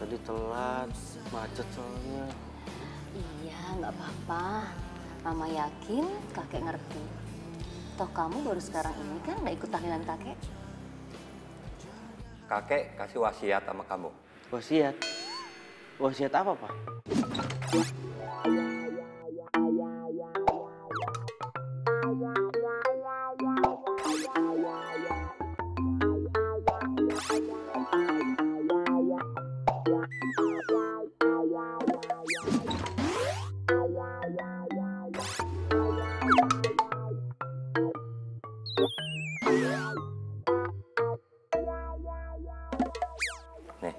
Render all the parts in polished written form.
Tadi telat, macet soalnya. Iya, nggak apa-apa. Mama yakin kakek ngerti. Toh kamu baru sekarang ini kan nggak ikut tahlilan kakek. Kakek kasih wasiat sama kamu. Wasiat? Wasiat apa, Pak? Nih.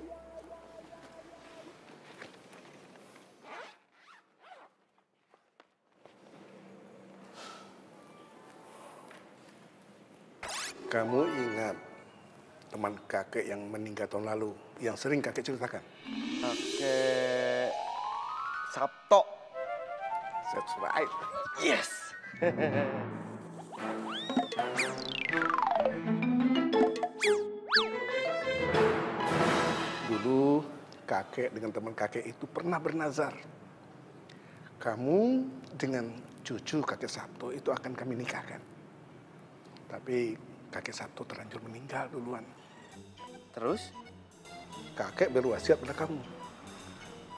Kamu ingat teman kakek yang meninggal tahun lalu, yang sering kakek ceritakan? Kakek Sabto. That's right. Yes. Dulu kakek dengan teman kakek itu pernah bernazar. Kamu dengan cucu kakek Sabto itu akan kami nikahkan. Tapi kakek Sabto terlanjur meninggal duluan. Terus? Kakek berwasiat pada kamu.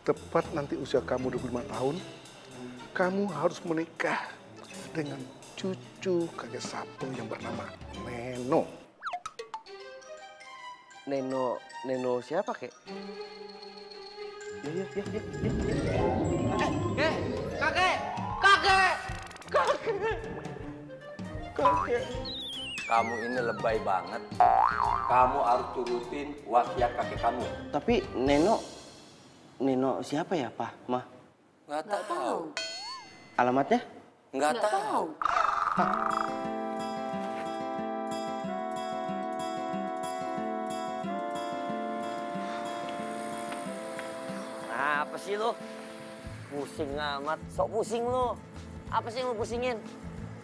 Tepat nanti usia kamu 25 tahun, kamu harus menikah dengan cucu kakek Sabto yang bernama Neno. Neno siapa, Kek? Ya. Kakek. Kamu ini lebay banget. Kamu harus turutin wasiat kakek kamu. Tapi Neno siapa ya, Pak, Ma? Nggak tahu. Alamatnya? Nggak tahu. Apa sih lo? Pusing amat, sok pusing lo. Apa sih yang lo pusingin?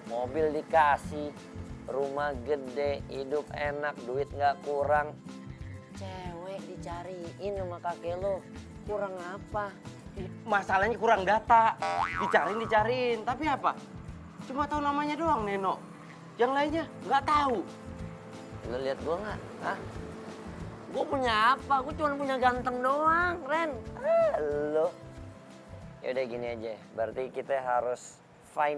Mobil dikasih, rumah gede, hidup enak, duit nggak kurang. Cewek dicariin sama kakek lo, kurang apa? Masalahnya kurang data. Dicariin. Tapi apa? Cuma tahu namanya doang, Neno. Yang lainnya nggak tahu. Lo lihat gua nggak? Hah? Gue punya apa? Gue cuma punya ganteng doang, Ren. Lo. Yaudah gini aja, berarti kita harus find.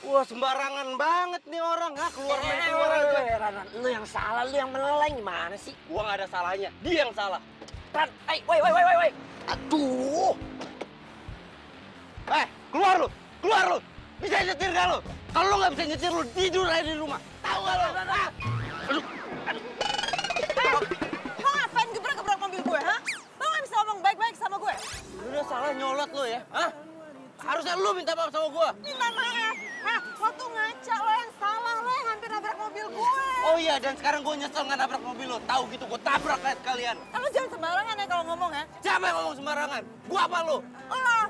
Wah, sembarangan banget nih orang. Keluar aja. Lu yang salah, lu yang meleleng gimana sih? Gua nggak ada salahnya. Dia yang salah. Ran, woi. Aduh. Keluar lu. Bisa nyetir gak lu? Kalau lo nggak bisa nyetir, lo tidur aja di rumah. Tahu nggak lo? Aduh. Lo ngapain gebrak-gebrak mobil gue, ha? Lo nggak bisa ngomong baik-baik sama gue? Lu udah salah nyolot lo ya, hah? Harusnya lu minta maaf sama gua. Minta maaf. Hah, lo tuh ngaca, lo yang salah, lo yang hampir nabrak mobil gue. Oh iya, dan sekarang gua nyesel nggak nabrak mobil lo. Tahu gitu, gua tabrak kayak kalian. Lo jangan sembarangan ya kalau ngomong ya. Siapa yang ngomong sembarangan? Gua apa lo? Lo.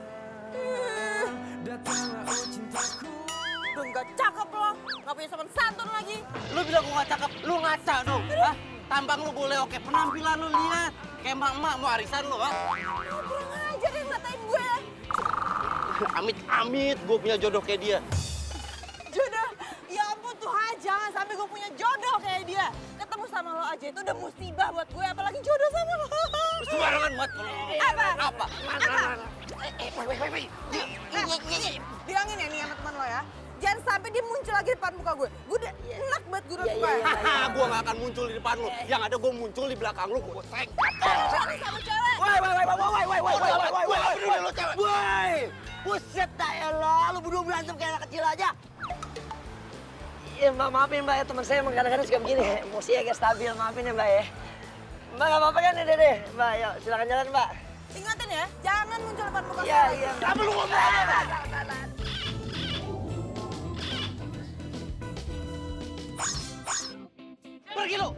Udah nggak cakep lo, nggak punya sopan santun lagi. Lu bilang gua nggak cakep, lu ngaca dong, hah? Tampang lu boleh oke, penampilan lu lihat. Kayak emak-emak mau arisan lu, hah? Kurang aja deh ngatain gue. Amit-amit gua punya jodoh kayak dia. Jodoh? Ya ampun Tuhan, jangan sampai gue punya jodoh kayak dia. Ketemu sama lo aja itu udah musibah buat gue, apalagi jodoh sama lo. Sembarangan banget kalau ngomong. Apa? Woi. Bilangin ya nih sama teman lo ya. Jangan sampai dia muncul lagi depan muka gue. Gue udah enak banget gue udah suka. Hahaha, gua nggak akan muncul di depan lu. Yang ada gua muncul di belakang lu, gua sengkat. Cari sama cewek. Woi, buset dah elah, lu berdua berantem kayak anak kecil aja. Ya mbak, maafin mbak ya, teman saya emang kadang-kadang suka begini, emosinya agak stabil, maafin ya mbak ya. Mbak gak apa-apa kan ya deh, mbak, yuk silakan jalan mbak. Ingatin ya, jangan muncul depan muka Iya, saya. iya. Kamu lu ngomong apa? Pergi lu.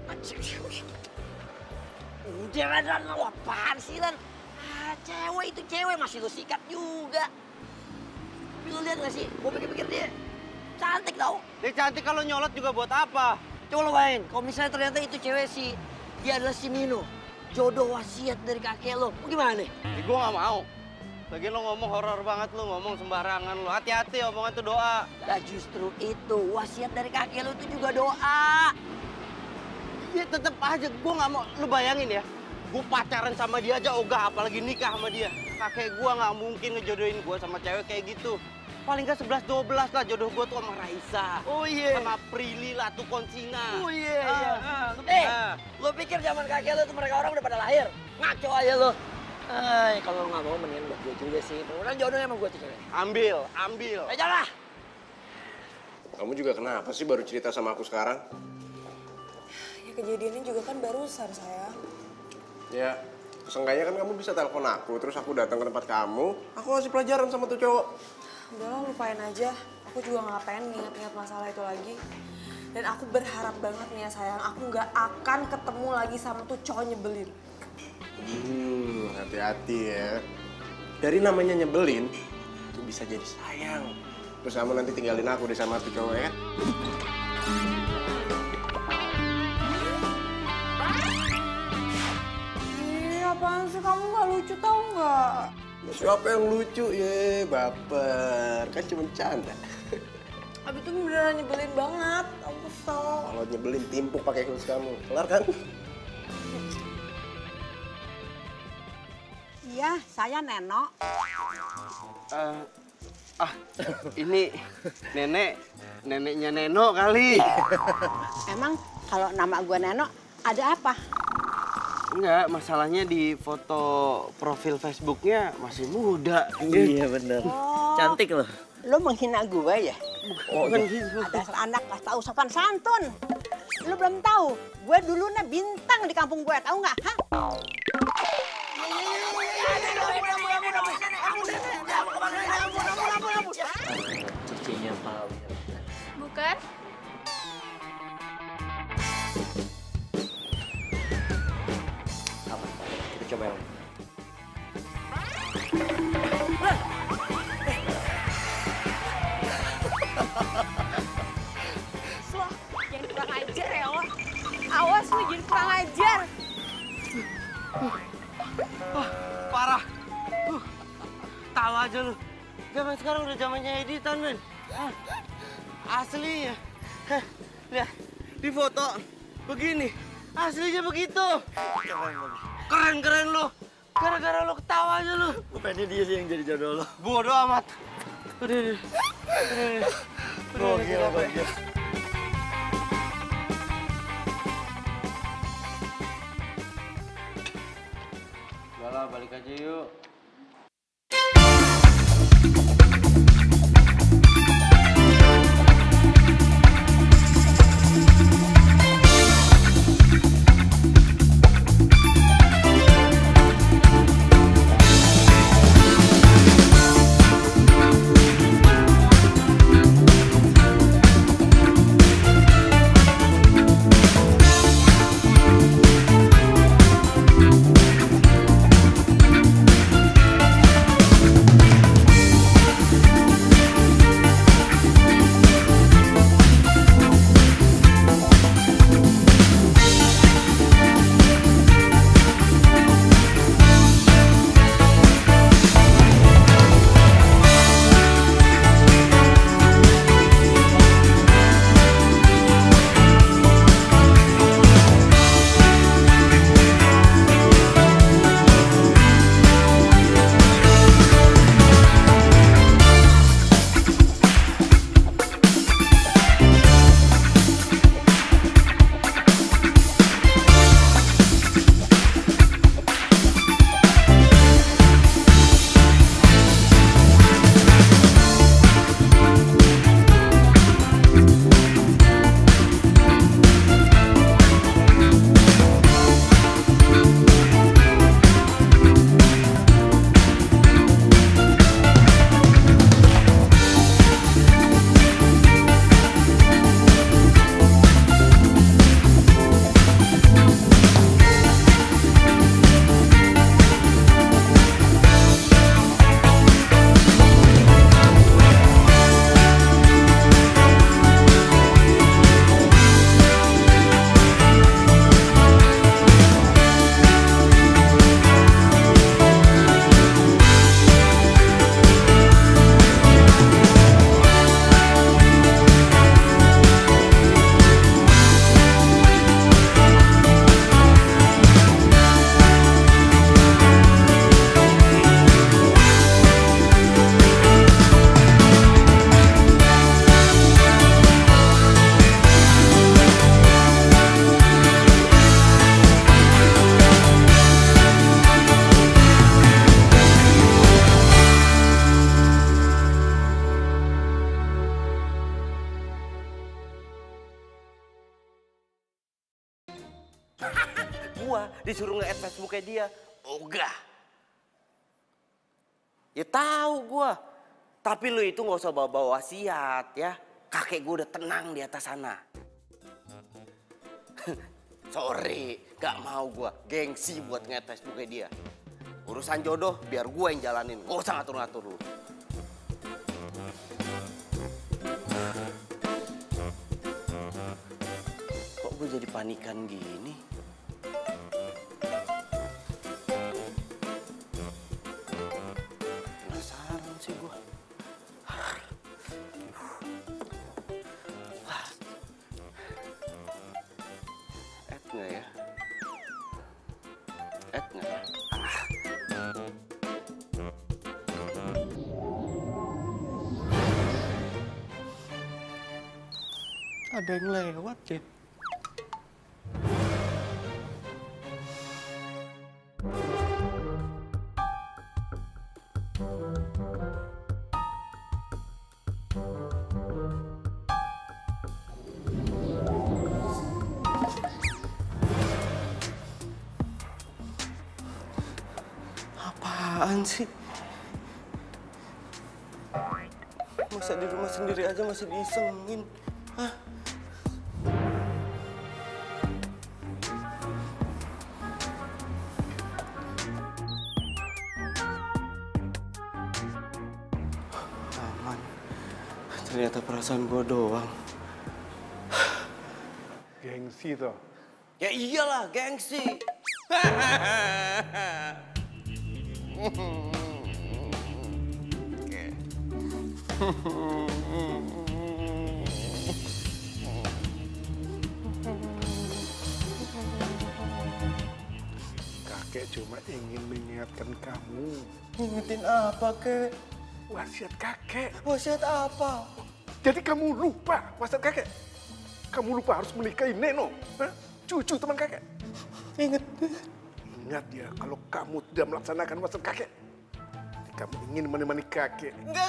Udah Ran, lu apaan sih Ran? Cewek itu cewek, masih lu sikat juga. Tapi lu lihat gak sih, gua pikir-pikir dia cantik tau. Dia cantik kalau nyolot juga buat apa? Coba lu bayangin, kalau misalnya ternyata itu cewek sih, dia adalah si Nino. Jodoh wasiat dari kakek lo, gimana nih? Gue nggak mau. Lagian lo ngomong horor banget, lo ngomong sembarangan lo. Hati-hati, omongan itu doa. Nah justru itu, wasiat dari kakek lo itu juga doa. Ya tetep aja, gue nggak mau. Lo bayangin ya, gue pacaran sama dia aja ogah, apalagi nikah sama dia. Kakek gue nggak mungkin ngejodohin gue sama cewek kayak gitu. Paling nggak 11-12 lah jodoh gue tuh sama Raisa. Oh iya. Sama Prilly lah tuh Konsina. Oh iya. Lo pikir zaman kakek lo tuh mereka orang udah pada lahir? Ngaco aja lo. Kalau lo nggak mau mendingan buat gue juga sih. Mudah-mudahan jodohnya sama gue tuh cewek. Ambil. Jalan lah. Kamu juga kenapa sih baru cerita sama aku sekarang? Ya kejadiannya juga kan barusan sayang. Ya, seenggaknya kan kamu bisa telepon aku, terus aku datang ke tempat kamu, aku kasih pelajaran sama tuh cowok. Udahlah lupain aja, aku juga nggak pengen ingat-ingat masalah itu lagi. Dan aku berharap banget nih ya sayang, aku nggak akan ketemu lagi sama tuh cowok nyebelin. Hati-hati ya. Dari namanya nyebelin, itu bisa jadi sayang. Terus kamu nanti tinggalin aku deh sama tuh cowok ya. Apaan sih, kamu nggak lucu tau nggak? Siapa yang lucu ya, baper. Kan cuma canda. Abi tuh beneran nyebelin banget, aku kesel. Kalau nyebelin timpuk pakai heels kamu. Kelar kan? Iya, saya Neno. Ini neneknya Neno kali. Emang kalau nama gue Neno, ada apa? Enggak, masalahnya di foto profil Facebooknya masih muda. Iya bener. Cantik loh. Lo menghina gue ya? Bukan gitu. Ada anak gak tahu sopan santun. Lo belum tahu, gue dulunya bintang di kampung gue, tahu nggak? Hah? Cucinya Pak. Bukan? Apa? Kita coba yang Lo jangan kurang ajar ya lo. Awas lo jangan kurang ajar. Parah. Tahu aja lu. Zaman sekarang udah zamannya editan, men. Aslinya. Lihat, di foto begini. Aslinya begitu. Keren lu. Gara-gara lu ketawa aja lu. gue pengen dia sih yang jadi jodoh lo. Bodoh amat. Udah. Gokil. Udah lah, balik aja yuk. gua disuruh nge-add Facebooknya dia. Ogah. Ya tahu gua. Tapi lu itu nggak usah bawa-bawa wasiat ya. Kakek gua udah tenang di atas sana. Sorry, gak mau gua. Gengsi buat nge-add Facebooknya dia. Urusan jodoh biar gua yang jalanin. Gak usah ngatur-ngatur lu. Kok gue jadi panikan gini? Penasaran sih gue. Add nggak ya? Add nggak ya? Ada yang lewat ya? Apaan sih? Masa di rumah sendiri aja masih diisengin? Hah? Aman. Ternyata perasaan gua doang. Gengsi toh. Ya iyalah, gengsi. Kakek cuma ingin mengingatkan kamu. Ingetin apa, Kek? Wasiat kakek. Wasiat apa? Jadi kamu lupa wasiat kakek? Kamu lupa harus menikahi Neno, cucu teman kakek. Ingat. Ingat ya, kalau kamu tidak melaksanakan wasiat kakek, kamu ingin menemani kakek. Enggak.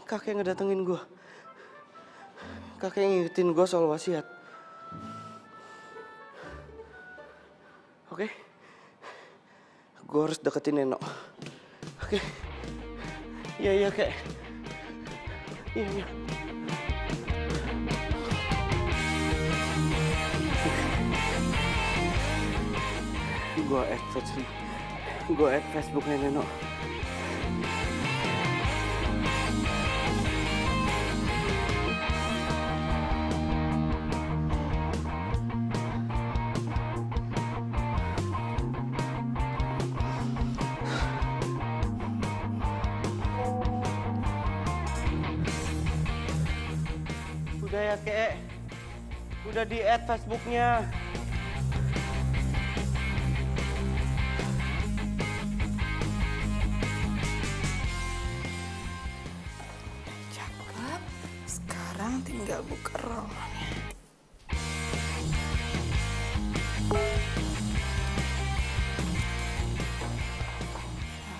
Kakek ngedatengin gua. Kakek ngingetin gua soal wasiat. Oke? Gua harus deketin Neno. Oke? Iya, Kek. Iya. Gua add Facebooknya Neno. Udah ya, Kek. Udah di-add Facebooknya. Cakep. Sekarang tinggal buka rollnya.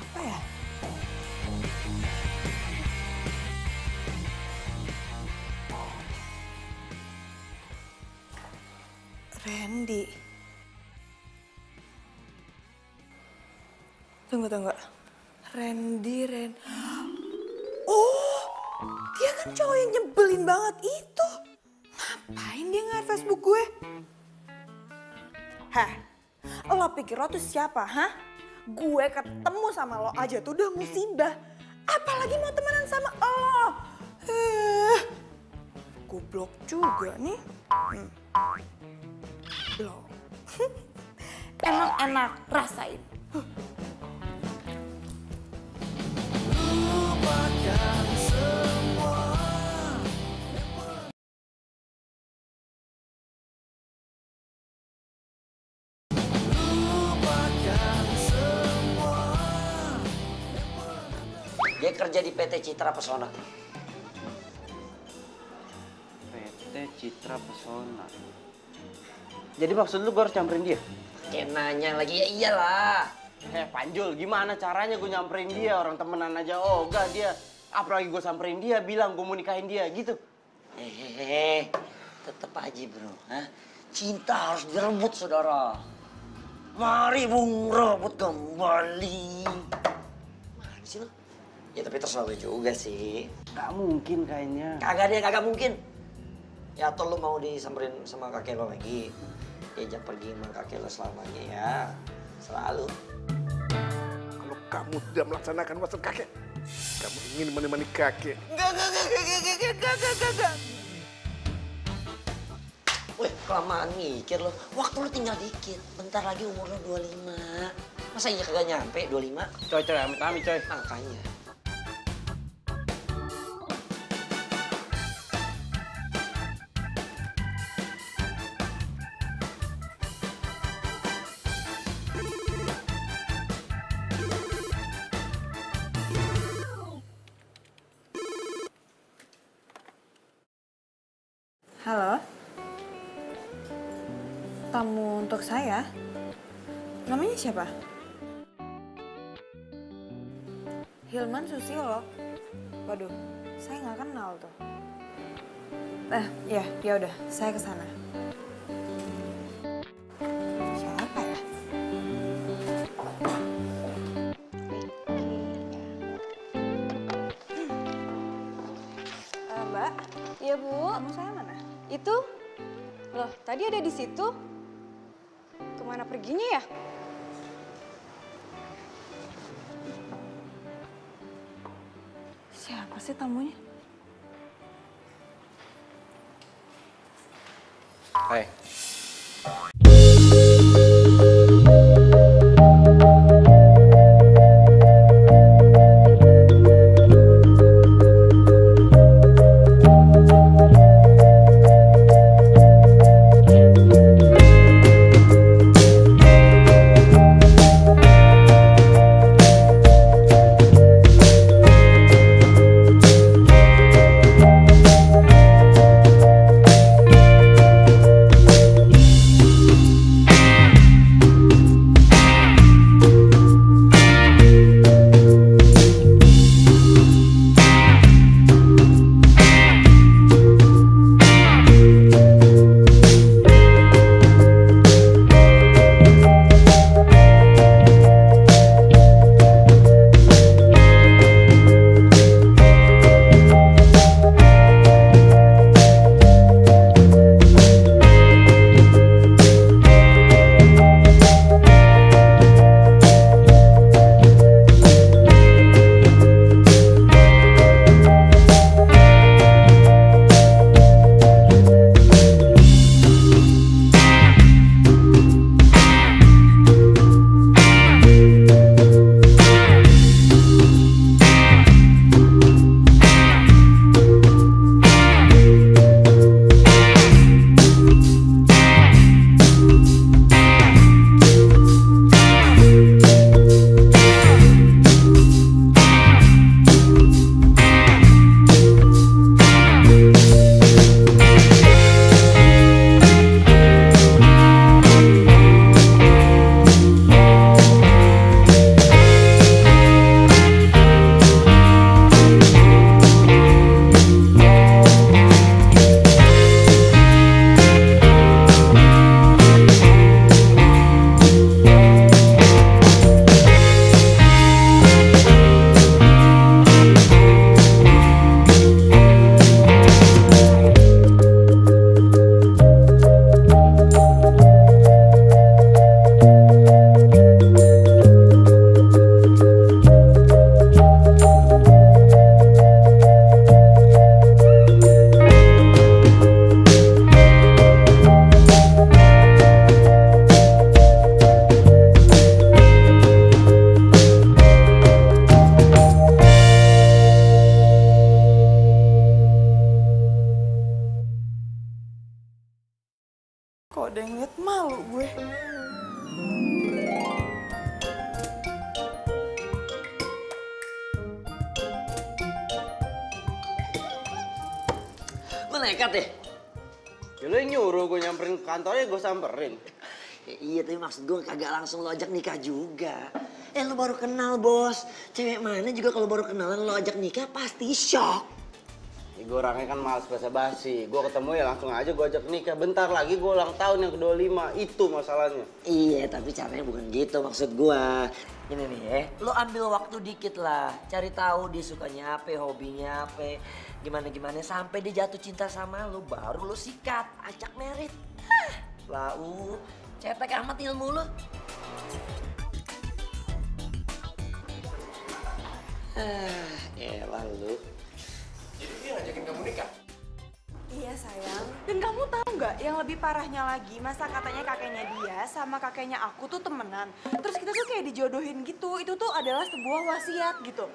Apa ya? Randy. Tunggu. Randy. Oh, dia kan cowok yang nyebelin banget itu. Ngapain dia nge-add Facebook gue? Heh, lo pikir lo tuh siapa, hah? Gue ketemu sama lo aja tuh udah musibah. Apalagi mau temenan sama lo. Goblok juga nih. Blok. Emang enak, rasain. Dia kerja di PT Citra Pesona. PT Citra Pesona. Jadi maksud lu gue harus nyamperin dia? Kayak nanya lagi, ya iyalah. Panjul, gimana caranya gue nyamperin dia? Orang temenan aja ogah dia. Apalagi gue samperin dia, bilang gue mau nikahin dia, gitu. Tetep aja bro. Hah? Cinta harus direbut, saudara. Mari Bung rebut kembali. Mana sih lo? Ya tapi terserah lu juga sih. Gak mungkin kayaknya. Kagak mungkin. Ya atau lu mau disamperin sama kakek lo lagi. Diajak pergi sama kakek lo selamanya ya. Selalu. Kalau kamu tidak melaksanakan wasiat kakek, kamu ingin menemani kakek. Enggak. Wih, kelamaan mikir lo. Waktu lo tinggal dikit. Bentar lagi umur lo 25. Masa iya kagak nyampe 25? Coy, amit-amit coy. Makanya. Halo? Tamu untuk saya? Namanya siapa? Hilman Susilo. Waduh, saya nggak kenal tuh. Ya udah, saya ke sana. Siapa ya? Mbak, Iya Bu, tamu saya mana? itu loh tadi ada di situ. Kemana perginya ya? Siapa sih tamunya? Hai. Kok ada yang lihat malu gue? Lo nekat deh. Ya lu yang nyuruh gue nyamperin ke kantornya, gue samperin. Ya, iya, tapi maksud gue kagak langsung lo ajak nikah juga. Lo baru kenal, Bos. Cewek mana juga kalau baru kenalan lo ajak nikah pasti shock. Ya, gue orangnya kan males basa-basi. Gue ketemu ya langsung aja gue ajak nikah. Bentar lagi gue ulang tahun yang ke-25. Itu masalahnya. Iya, tapi caranya bukan gitu maksud gue. Ini nih ya, lo ambil waktu dikit lah. Cari tahu dia sukanya apa, hobinya apa. Gimana-gimana sampai dia jatuh cinta sama lo. Baru lo sikat, ajak merit. Lau, cetek amat ilmu lo. Elah lu. Jadi dia ngajakin kamu nikah? Iya sayang. Dan kamu tahu nggak yang lebih parahnya lagi, masa katanya kakeknya dia sama kakeknya aku tuh temenan. Terus kita tuh kayak dijodohin gitu. Itu tuh adalah sebuah wasiat gitu.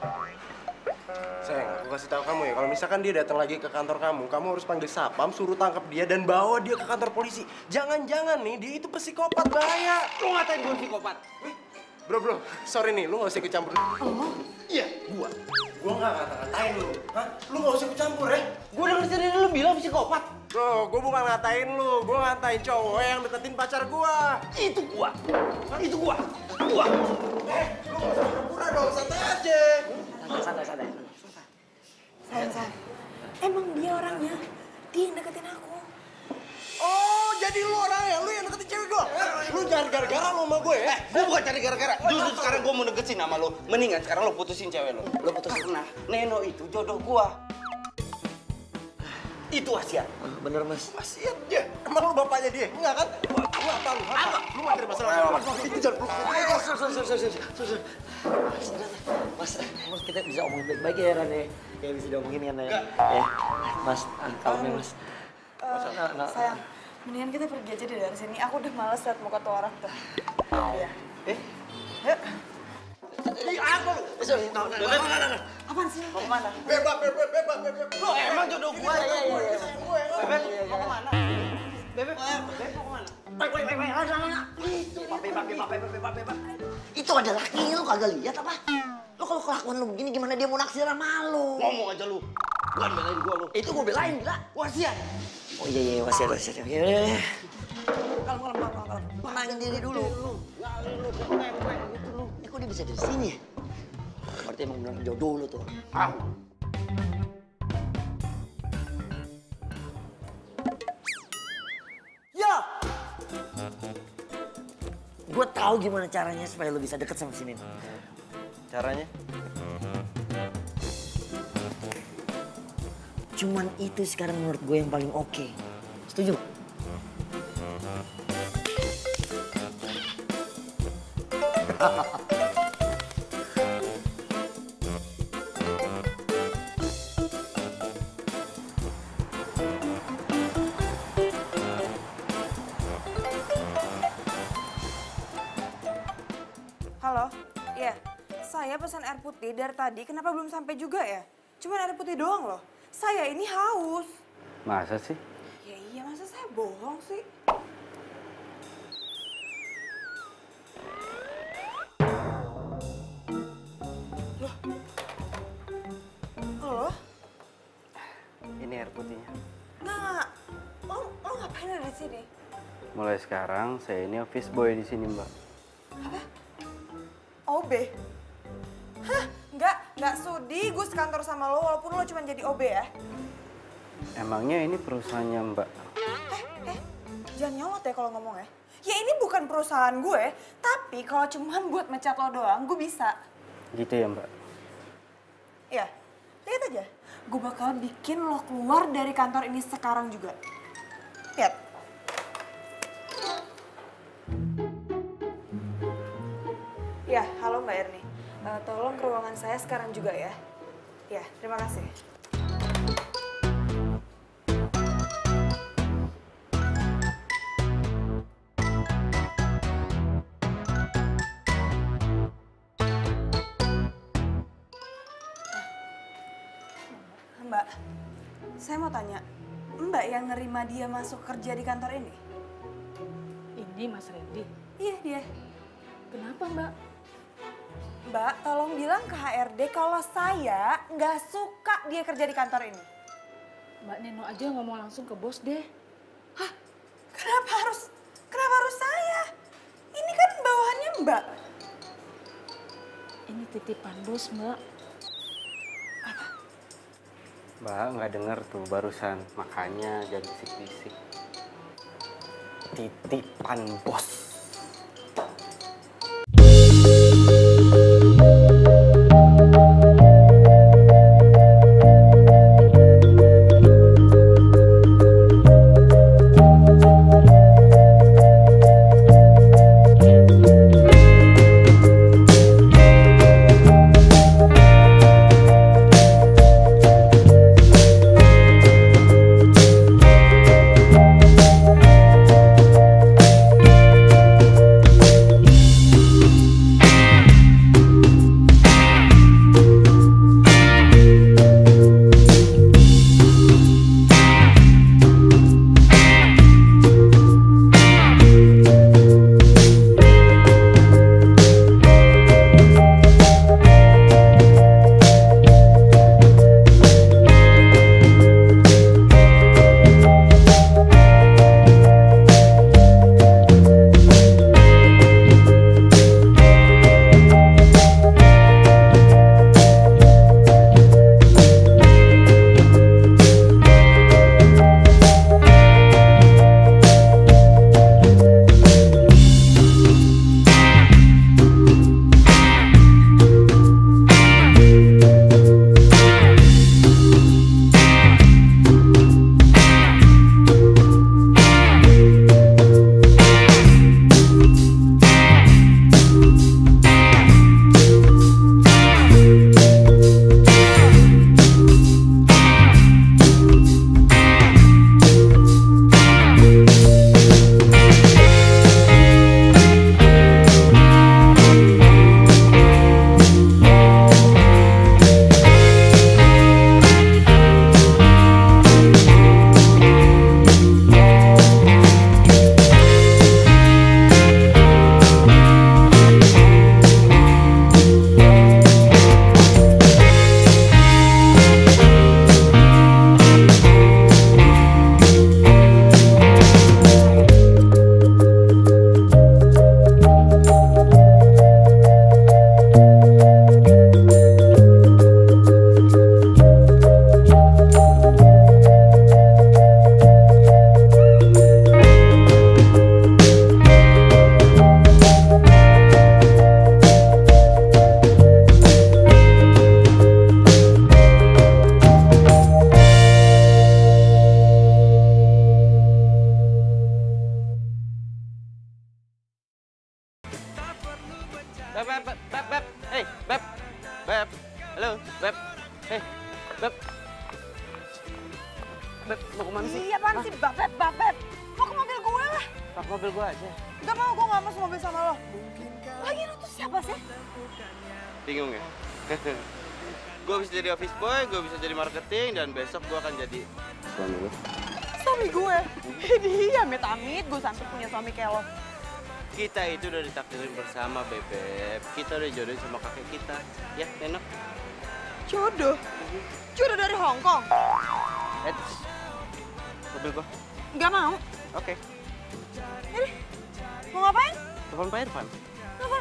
Sayang, aku kasih tahu kamu ya, kalau misalkan dia datang lagi ke kantor kamu harus panggil satpam, suruh tangkap dia dan bawa dia ke kantor polisi. Jangan-jangan nih, dia itu psikopat, bahaya. Lu ngatain gue psikopat? Bro, sorry nih, lu gak usah ikut campur. Oh? Iya, gua gak ngata-ngatain lu. Hah? Lu gak usah ikut campur ya? Gue udah ngerti lu bilang psikopat. Bro, gua bukan ngatain lu, gua ngatain cowok yang deketin pacar gua. Itu gua. Lu gak usah pura-pura dong, santai aja. Santai. Sayang. Emang dia orangnya. Dia yang deketin aku. Oh, jadi lu orangnya, lu yang deketin cewek gua. Lu jangan gara-gara lu sama gue ya. Gue bukan cari gara-gara. Justru sekarang gue mau deketin sama lo. Mendingan sekarang lo putusin cewek lo. Lo putusin. Karena Neno itu jodoh gua. Itu wasiat. Bener, Mas. Wasiat dia. Emang lu bapaknya dia? Enggak kan? Gua apa lu? Apa? Lu materi masalah. Itu jangan peluk. Mas, kita bisa omongin baik-baik ya, Ran ya. Ya bisa diomongin kan ya. Ya, Mas, kalem ya, Mas. Sayang, mendingan kita pergi aja deh dari sini. Aku udah males liat muka tuh orang tuh. Iya. Yuk. Apa lu? Apaan sih? Mau kemana? Bebas. Lo emang jodoh gua. Iya. Bebek, mau kemana? Bebek mau kemana? Itu ada laki lu kagak lihat apa? Lo kalau kelakuan lu begini gimana dia mau naksir sama lu? Ngomong aja lu. Bukan belain gua lu. Itu gue belain gila. Wasiat. Oh iya, wasiat. Ya. Kalem. Tenangin diri dulu. Ngalin lu kepepek gitu lu. Kok dia bisa dari sini ya? Berarti emang bener jodoh lu tuh. Ah. Ya! Gue tahu gimana caranya supaya lu bisa deket sama si Nino. Caranya? Cuman itu sekarang menurut gue yang paling oke. Setuju? Halo? Iya. Saya pesan air putih dari tadi. Kenapa belum sampai juga ya? Cuman air putih doang loh. Saya ini haus. Masa sih? Ya iya, masa saya bohong sih? Loh? Halo? Ini air putihnya. Nggak. Lo ngapain ada di sini? Mulai sekarang saya ini office boy di sini, Mbak. Apa? OB? Hah? Nggak sudi gue sekantor sama lo walaupun lo cuma jadi OB ya? Emangnya ini perusahaannya, Mbak? Jangan nyolot ya kalau ngomong ya. Ya ini bukan perusahaan gue, tapi kalau cuman buat mecat lo doang, gue bisa. Gitu ya, Mbak? Ya, lihat aja. Gue bakal bikin lo keluar dari kantor ini sekarang juga. Lihat. Ya, halo Mbak Erni. Tolong ke ruangan saya sekarang juga ya. Ya, terima kasih. Mbak, saya mau tanya, Mbak yang nerima dia masuk kerja di kantor ini? Ini Mas Randy. Iya, dia. Kenapa, Mbak? Mbak, tolong bilang ke HRD kalau saya nggak suka dia kerja di kantor ini. Mbak Neno aja ngomong langsung ke bos deh. Hah? titipan bos, Mbak. Mbak nggak denger tuh barusan, makanya jangan bisik-bisik. Titipan bos. Beb, hey, Beb, halo, Beb, hey, Beb, mau kemana sih? Iya, apaan sih, Beb, mau ke mobil gue lah. Pak mobil gue aja. Gak mau, gue gak mau semobil sama lo. Lagi lu tuh siapa sih? Bingung ya? Gue bisa jadi office boy, gue bisa jadi marketing, dan besok gue akan jadi suami lo. Suami gue? Dia amit-amit, gue sampai punya suami kayak lo. Kita itu udah ditakdirin bersama, Bebek. Kita udah jodohin sama kakek kita. Ya, enak. Jodoh? Jodoh dari Hong Kong? Mobil gua. Nggak mau. Oke. Ini, mau ngapain? Telepon Pak Irfan.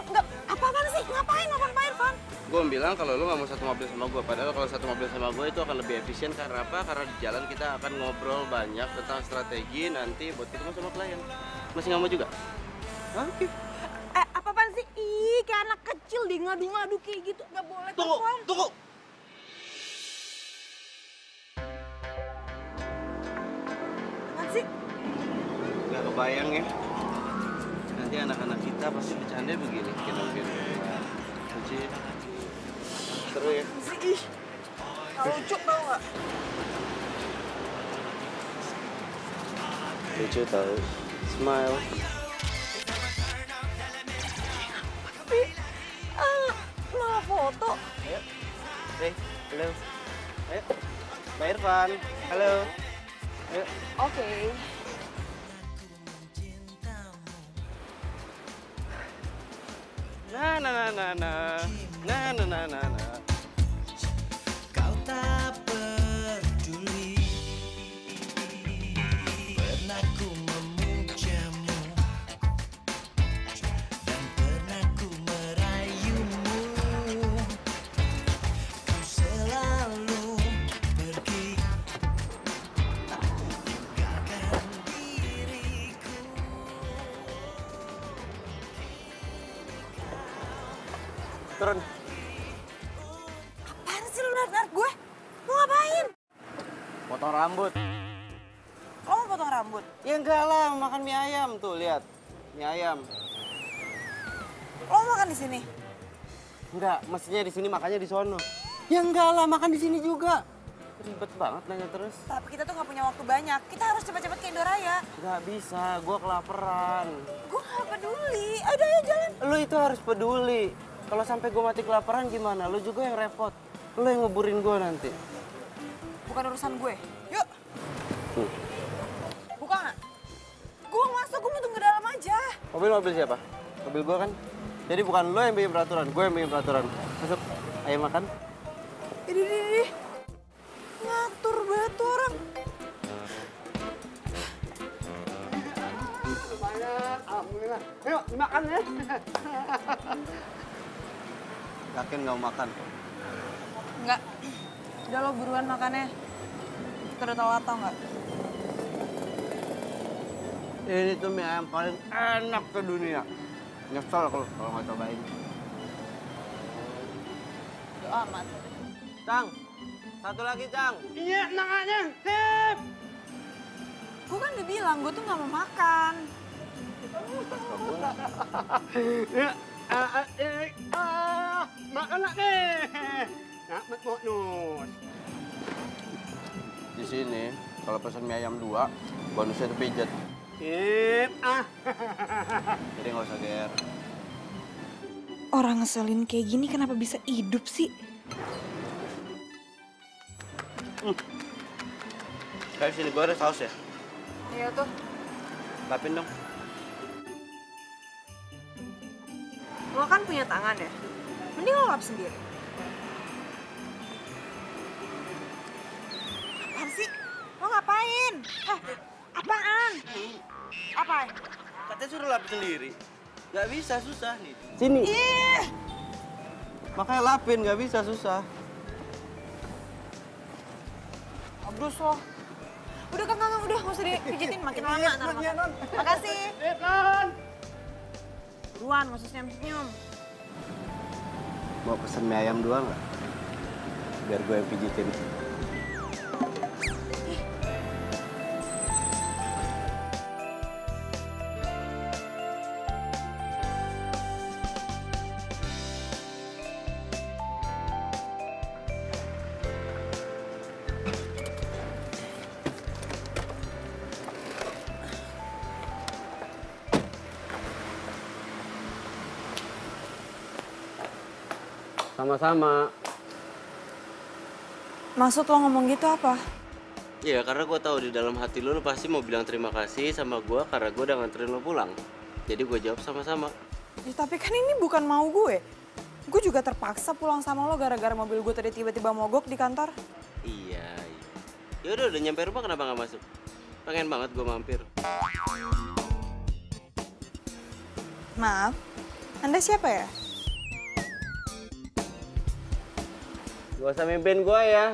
Nggak, apa-apaan sih? Ngapain telepon Pak Irfan? Gue bilang kalau lu nggak mau satu mobil sama gue. Padahal kalau satu mobil sama gue itu akan lebih efisien. Karena apa? Karena di jalan kita akan ngobrol banyak tentang strategi nanti buat ketemu sama klien. Masih nggak mau juga? Oke. Apa-apaan sih? Ih, kayak anak kecil di ngadu-ngadu kayak gitu. Nggak boleh telepon. Tunggu. Apaan sih? Nggak kebayang ya. Nanti anak-anak kita pasti bercanda begini. Kira-kira. Lucu ya? Seru ya? Ih, nggak lucu tau nggak? Lucu tau. Smile. Malah foto. Ayo. Hey, halo. Ayo. Pak Irfan. Halo. Ayo. Oke. Na. Kau tak peduli, pernah ku memujamu dan pernah ku merayumu. Turun. Apaan sih lu narik gue? Mau ngapain? Potong rambut. Lo mau potong rambut? Ya enggak lah, makan mie ayam tuh, lihat. Mie ayam. Lo mau makan di sini? Enggak, mestinya di sini makannya di sono. Ya enggak lah, makan di sini juga. Ribet banget nanya terus. Tapi kita tuh nggak punya waktu banyak. Kita harus cepet-cepet ke Indoraya. Nggak bisa, gua kelaparan. Gue nggak peduli. Ayo jalan. Lu itu harus peduli. Kalau sampai gua mati kelaparan gimana? Lu juga yang repot. Lu yang ngeburin gua nanti. Bukan urusan gue. Yuk. Buka nggak? Gue masuk, gue mau tunggu dalam aja. Mobil siapa? Mobil gua kan. Jadi bukan lo yang bikin peraturan, gue yang bikin peraturan. Masuk, ayo makan. Idih. Ngatur banget tuh orang. Alhamdulillah. Ayo, dimakan ya. Yakin nggak mau makan? Enggak. Udah lo buruan makannya. Kita udah telat tau nggak? Ini tuh mie ayam paling enak sedunia. Nyesel kalau nggak cobain. Udah amat. Cang, satu lagi Cang. Iya, nanganya. Sip. Gue kan udah bilang, gue tuh nggak mau makan. Ya, makan lagi. Nak nus. Di sini kalau pesan mie ayam 2, bonusnya itu pijat. Jadi nggak usah GR. Orang ngeselin kayak gini kenapa bisa hidup sih? Kayak sini gue ada saus ya? Iya tuh. Lapin dong. Lo kan punya tangan ya? Mending lo lap sendiri. Apaan sih? Lo ngapain? Apaan? Apa? Katanya suruh lapin sendiri. Gak bisa, susah nih. Sini. Ih! Makanya lapin, gak bisa, susah. Abdus lo. Udah Kang, udah nggak usah dipijitin makin lama ntar makan. Makasih. Buruan, nggak usah senyum-senyum. Mau pesen mie ayam 2 nggak? Biar gue yang pijitin. Sama-sama. Maksud lo ngomong gitu apa? Iya, karena gue tahu di dalam hati lu pasti mau bilang terima kasih sama gue karena gue udah nganterin lo pulang. Jadi gue jawab sama-sama. Ya, tapi kan ini bukan mau gue. Gue juga terpaksa pulang sama lo gara-gara mobil gue tadi tiba-tiba mogok di kantor. Iya. Ya udah nyampe rumah kenapa nggak masuk? Pengen banget gue mampir. Maaf, Anda siapa ya? Gak usah mimpin gue ya.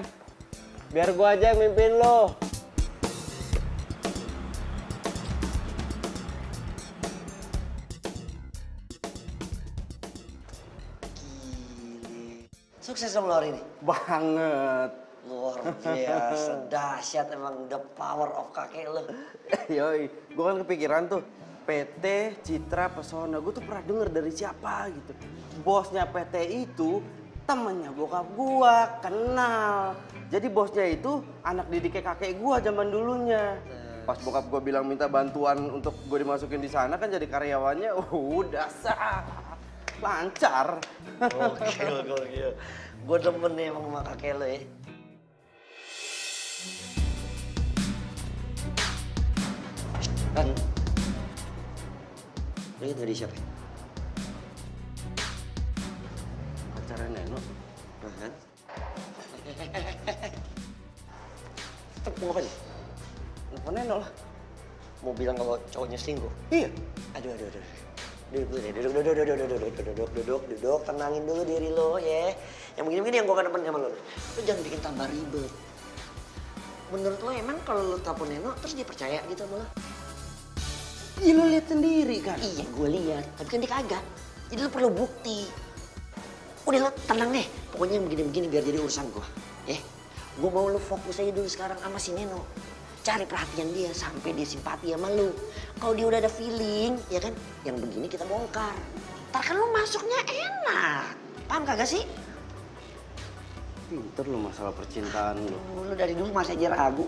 Biar gue aja yang mimpin lo. Gile. Sukses dong lo hari ini? Banget. Luar biasa, dahsyat emang the power of kakek lo. Yoi, gue kan kepikiran tuh. PT Citra Pesona, gue tuh pernah denger dari siapa gitu. Bosnya PT itu temennya bokap gua, kenal. Jadi bosnya itu anak didiknya kakek gua zaman dulunya. Pas bokap gua bilang minta bantuan untuk gua dimasukin di sana kan jadi karyawannya, udah sah. Lancar. Gokil. Gue demen nih emang sama kakek lo ya. Kan, lo inget gak dia siapa? Pacarnya Neno. Kan? Mau ngapain? Nelfon Neno lah. Mau bilang kalau cowoknya selingkuh? Iya. Aduh. Duduk, tenangin dulu diri lo ya. Yang begini-begini yang gue gak demen sama lo. Lo jangan bikin tambah ribet. Menurut lo emang kalau lo telepon Neno terus dia percaya gitu sama lo? Iya lo lihat sendiri kan? Iya gue lihat, tapi kan dia kagak. Jadi lo perlu bukti. Udah lo tenang deh. Pokoknya begini-begini biar jadi urusan gue. Ya. Gue mau lo fokus aja dulu sekarang sama si Neno. Cari perhatian dia sampai dia simpati sama lu. Kalau dia udah ada feeling, ya kan? Yang begini kita bongkar. Ntar kan lu masuknya enak. Paham kagak sih? Pinter lu masalah percintaan lu. Lu dari dulu masih aja ragu.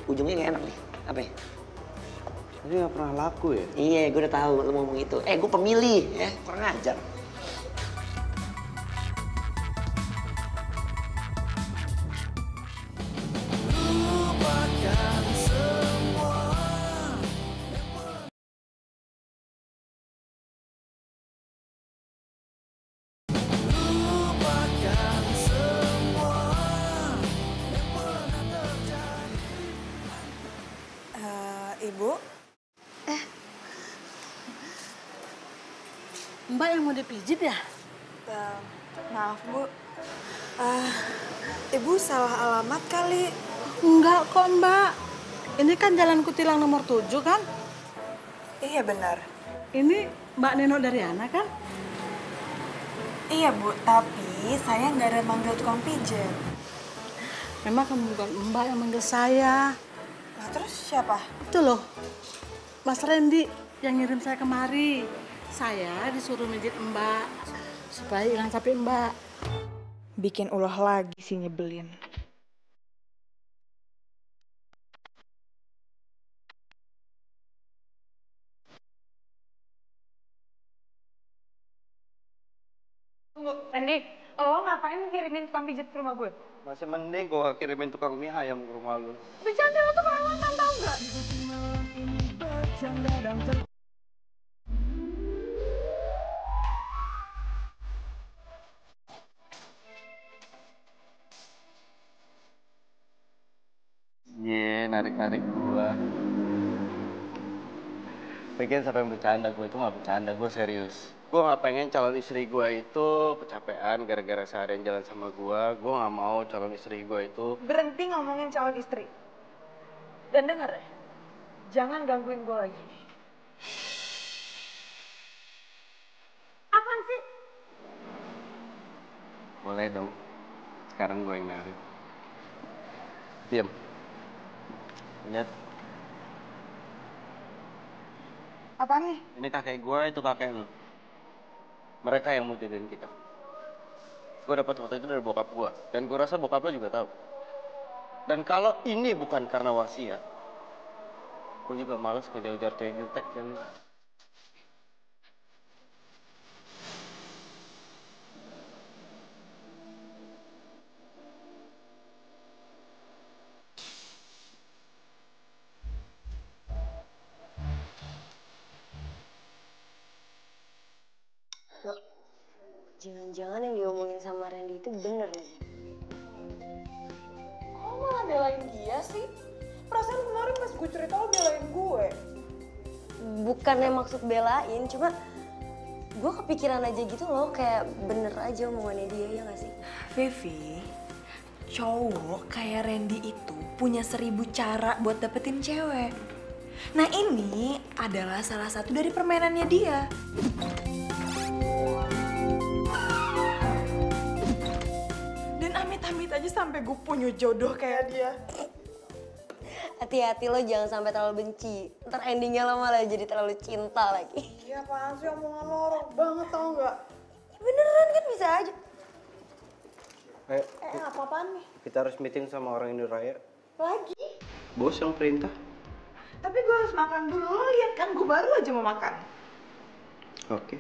Ujungnya gak enak nih. Apa ya? Tadi gak pernah laku ya? Iya, gue udah tahu lu ngomong itu. Gue pemilih ya, kurang ajar. Lupakan semua. Lupakan semua yang pernah terjadi. Ibu? Mbak yang mau dipijit ya? Maaf, Bu. Ibu salah alamat kali. Enggak kok, Mbak. Ini kan Jalan Kutilang nomor 7 kan? Iya, benar. Ini Mbak Neno Daryana kan? Iya, Bu. Tapi saya nggak ada manggil tukang pijet. Memang kamu bukan Mbak yang manggil saya. Nah, terus siapa? Itu loh, Mas Randy yang ngirim saya kemari. Saya disuruh mijit Mbak supaya hilang capek Mbak. Bikin ulah lagi sih nyebelin. Tunggu, Randy, lo ngapain kirimin tukang pijat ke rumah gue? Masih mending gua kirimin tukang mie ayam ke rumah lu. Bercanda lo tuh kelewatan, tau gak? Narik-narik gua. Bikin sampai bercanda, gua itu nggak bercanda, gua serius. Gua nggak pengen calon istri gua itu kecapean gara-gara seharian jalan sama gua. Gua nggak mau calon istri gua itu. Berhenti ngomongin calon istri. Dan denger ya, jangan gangguin gue lagi. Apaan sih? Boleh dong. Sekarang gua yang narik. Diam. Lihat. Apaan nih? Ini kakek gue, itu kakek lu. Mereka yang mau jadiin kita. Gue dapat foto itu dari bokap gue, dan gue rasa bokap lo juga tahu. Dan kalau ini bukan karena wasiat, gue juga males ngejar-ngejar cewek jutek kan. Jangan-jangan yang diomongin sama Randy itu bener nih. Kok malah belain dia sih? Perasaan kemarin pas gue cerita lo belain gue. Bukannya maksud belain, cuma gue kepikiran aja gitu loh, kayak bener aja omongannya dia, ya gak sih? Vivi, cowok kayak Randy itu punya 1000 cara buat dapetin cewek. Nah ini adalah salah satu dari permainannya dia. Dan amit-amit aja sampai gue punya jodoh kayak dia. Hati-hati lo jangan sampai terlalu benci, ntar endingnya lo malah jadi terlalu cinta lagi. Iya apaan sih omongan lo orang banget tau gak? Beneran kan bisa aja. Apa-apaan nih? Kita harus meeting sama orang Indoraya. Lagi? Bos yang perintah. Tapi gue harus makan dulu, lo lihat kan gue baru aja mau makan. Oke.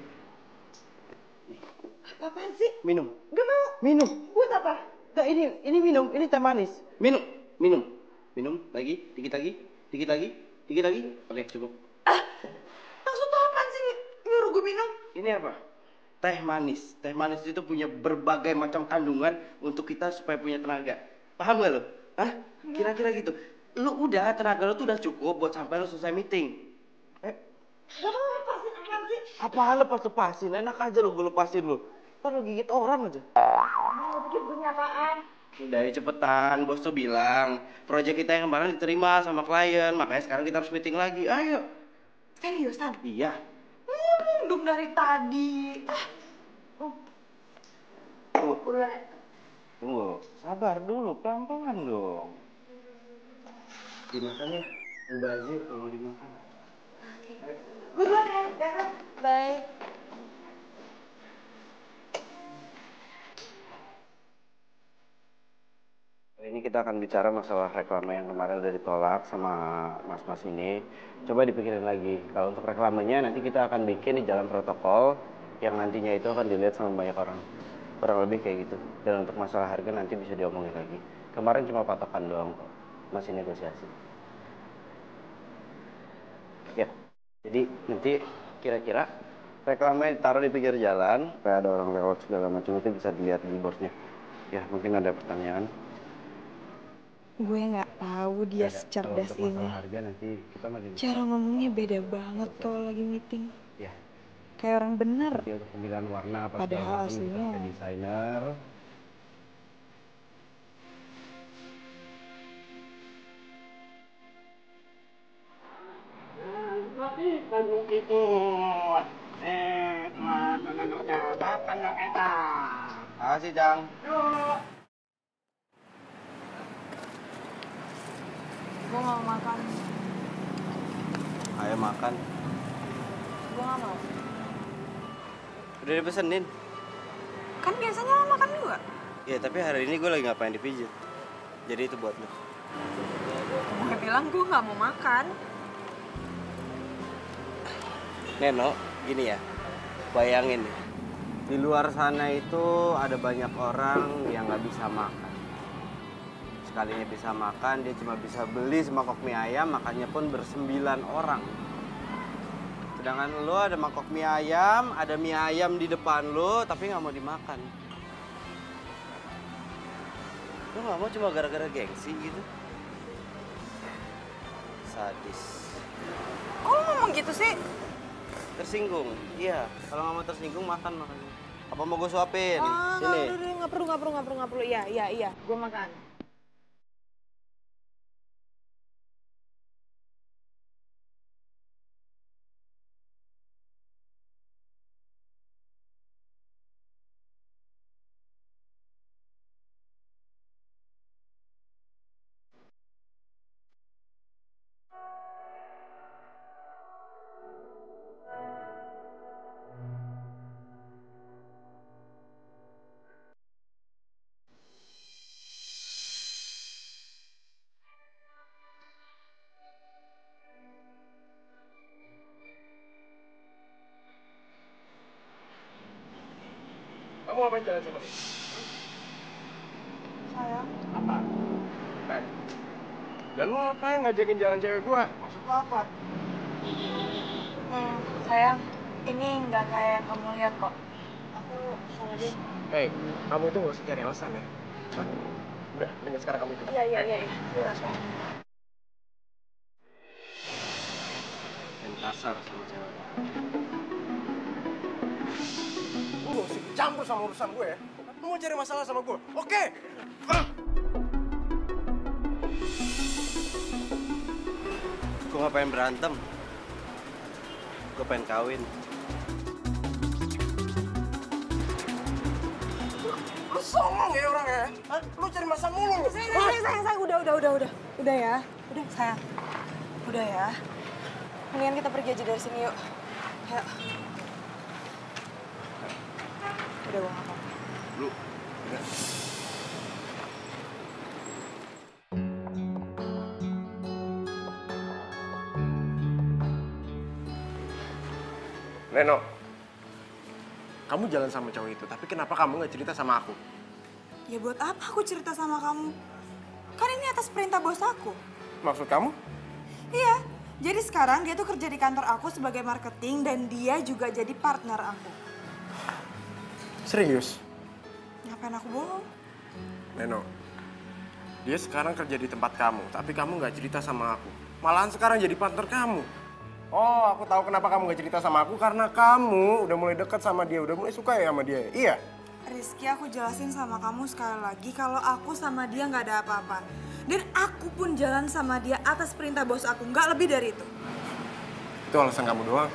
Apa-apaan sih? Minum. Gak mau. Minum. Buat apa? Nggak, ini minum. Ini teh manis. Minum. Minum. Lagi. Dikit lagi. Oke, cukup. Maksud lo apaan sih nyuruh gue minum? Ini apa? Teh manis. Teh manis itu punya berbagai macam kandungan untuk kita supaya punya tenaga. Paham gak lo? Hah? Kira-kira gitu. Lu udah, tenaga lu tuh udah cukup buat sampai lu selesai meeting. Gak mau lepasin apaan sih? Apaan lepasin? Enak aja lu gue lepasin lu. Kan lu gigit orang aja. Mau bikin punya apaan? Udah cepetan, bos tuh bilang proyek kita yang kemarin diterima sama klien, makanya sekarang kita harus meeting lagi. Ayo. Seriusan? Iya. Ngomong dong dari tadi. Tunggu, sabar dulu, pelan-pelan dong. Dimakan ya, mubazir kalau dimakan. Buruan ya, bye. Ini kita akan bicara masalah reklame yang kemarin udah ditolak sama mas-mas ini. Coba dipikirin lagi. Kalau untuk reklamenya nanti kita akan bikin di jalan protokol yang nantinya itu akan dilihat sama banyak orang. Kurang lebih kayak gitu. Dan untuk masalah harga nanti bisa diomongin lagi. Kemarin cuma patokan doang kok. Masih negosiasi. Ya, jadi nanti kira-kira reklamnya taruh di pinggir jalan. Supaya ada orang lewat segala macam itu bisa dilihat di bosnya. Ya, mungkin ada pertanyaan. Gue nggak tahu dia secerdas ini. Harga nanti kita Cara ngomongnya beda banget kalau lagi meeting. Ya. Kayak orang bener. Nanti untuk pemilihan warna apa Padahal segala macam kita pakai desainer. Makasih, Jang. Gue nggak mau makan. Ayo makan. Gue nggak mau. Udah dipesenin. Kan biasanya lo makan juga. Ya, tapi hari ini gue lagi nggak pengen dipijit. Jadi itu buat lo. Gue bilang gue nggak mau makan. Neno, gini ya. Bayangin ya. Di luar sana itu ada banyak orang yang nggak bisa makan. Sekalinya bisa makan, dia cuma bisa beli semangkok mie ayam, makannya pun ber9 orang. Sedangkan lo ada mangkok mie ayam, ada mie ayam di depan lo, tapi nggak mau dimakan. Lo nggak mau cuma gara-gara gengsi gitu? Sadis. Kok lo ngomong gitu sih? Tersinggung? Iya. Kalau nggak mau tersinggung, makan makanya. Apa mau gue suapin? Sini. Nggak perlu. Iya. Gue makan. Kamu ngapain jalan sama dia? Sayang. Apa? Dan lu ngapain ngajakin jalan cewek gua? Maksud lu apa? Sayang, ini nggak kayak yang kamu lihat kok. Aku sama dia. Hei, kamu itu gak usah cari alasan ya. Hah? Udah, mendingan sekarang kamu ikut. Iya. Yang kasar sama cewek. Lu gak usah campur sama urusan gue ya. Lu mau cari masalah sama gue? Oke. Gue gak pengen berantem. Gue pengen kawin. Lu songong ya orangnya. Hah? Lu cari masalah mulu lu. Sayang. Udah ya. Udah, sayang. Udah ya. Mendingan kita pergi aja dari sini yuk. Ayo. Udah, gue gak apa-apa. Lu. Reno, kamu jalan sama cowok itu, tapi kenapa kamu gak cerita sama aku? Ya buat apa aku cerita sama kamu? Kan ini atas perintah bos aku. Maksud kamu? Iya, jadi sekarang dia tuh kerja di kantor aku sebagai marketing dan dia juga jadi partner aku. Serius? Ngapain aku bohong? Reno, dia sekarang kerja di tempat kamu, tapi kamu gak cerita sama aku. Malahan sekarang jadi partner kamu. Oh, aku tahu kenapa kamu gak cerita sama aku, karena kamu udah mulai dekat sama dia, udah mulai suka ya sama dia, iya? Rizky, aku jelasin sama kamu sekali lagi kalau aku sama dia nggak ada apa-apa. Dan aku pun jalan sama dia atas perintah bos aku, nggak lebih dari itu. Itu alasan kamu doang.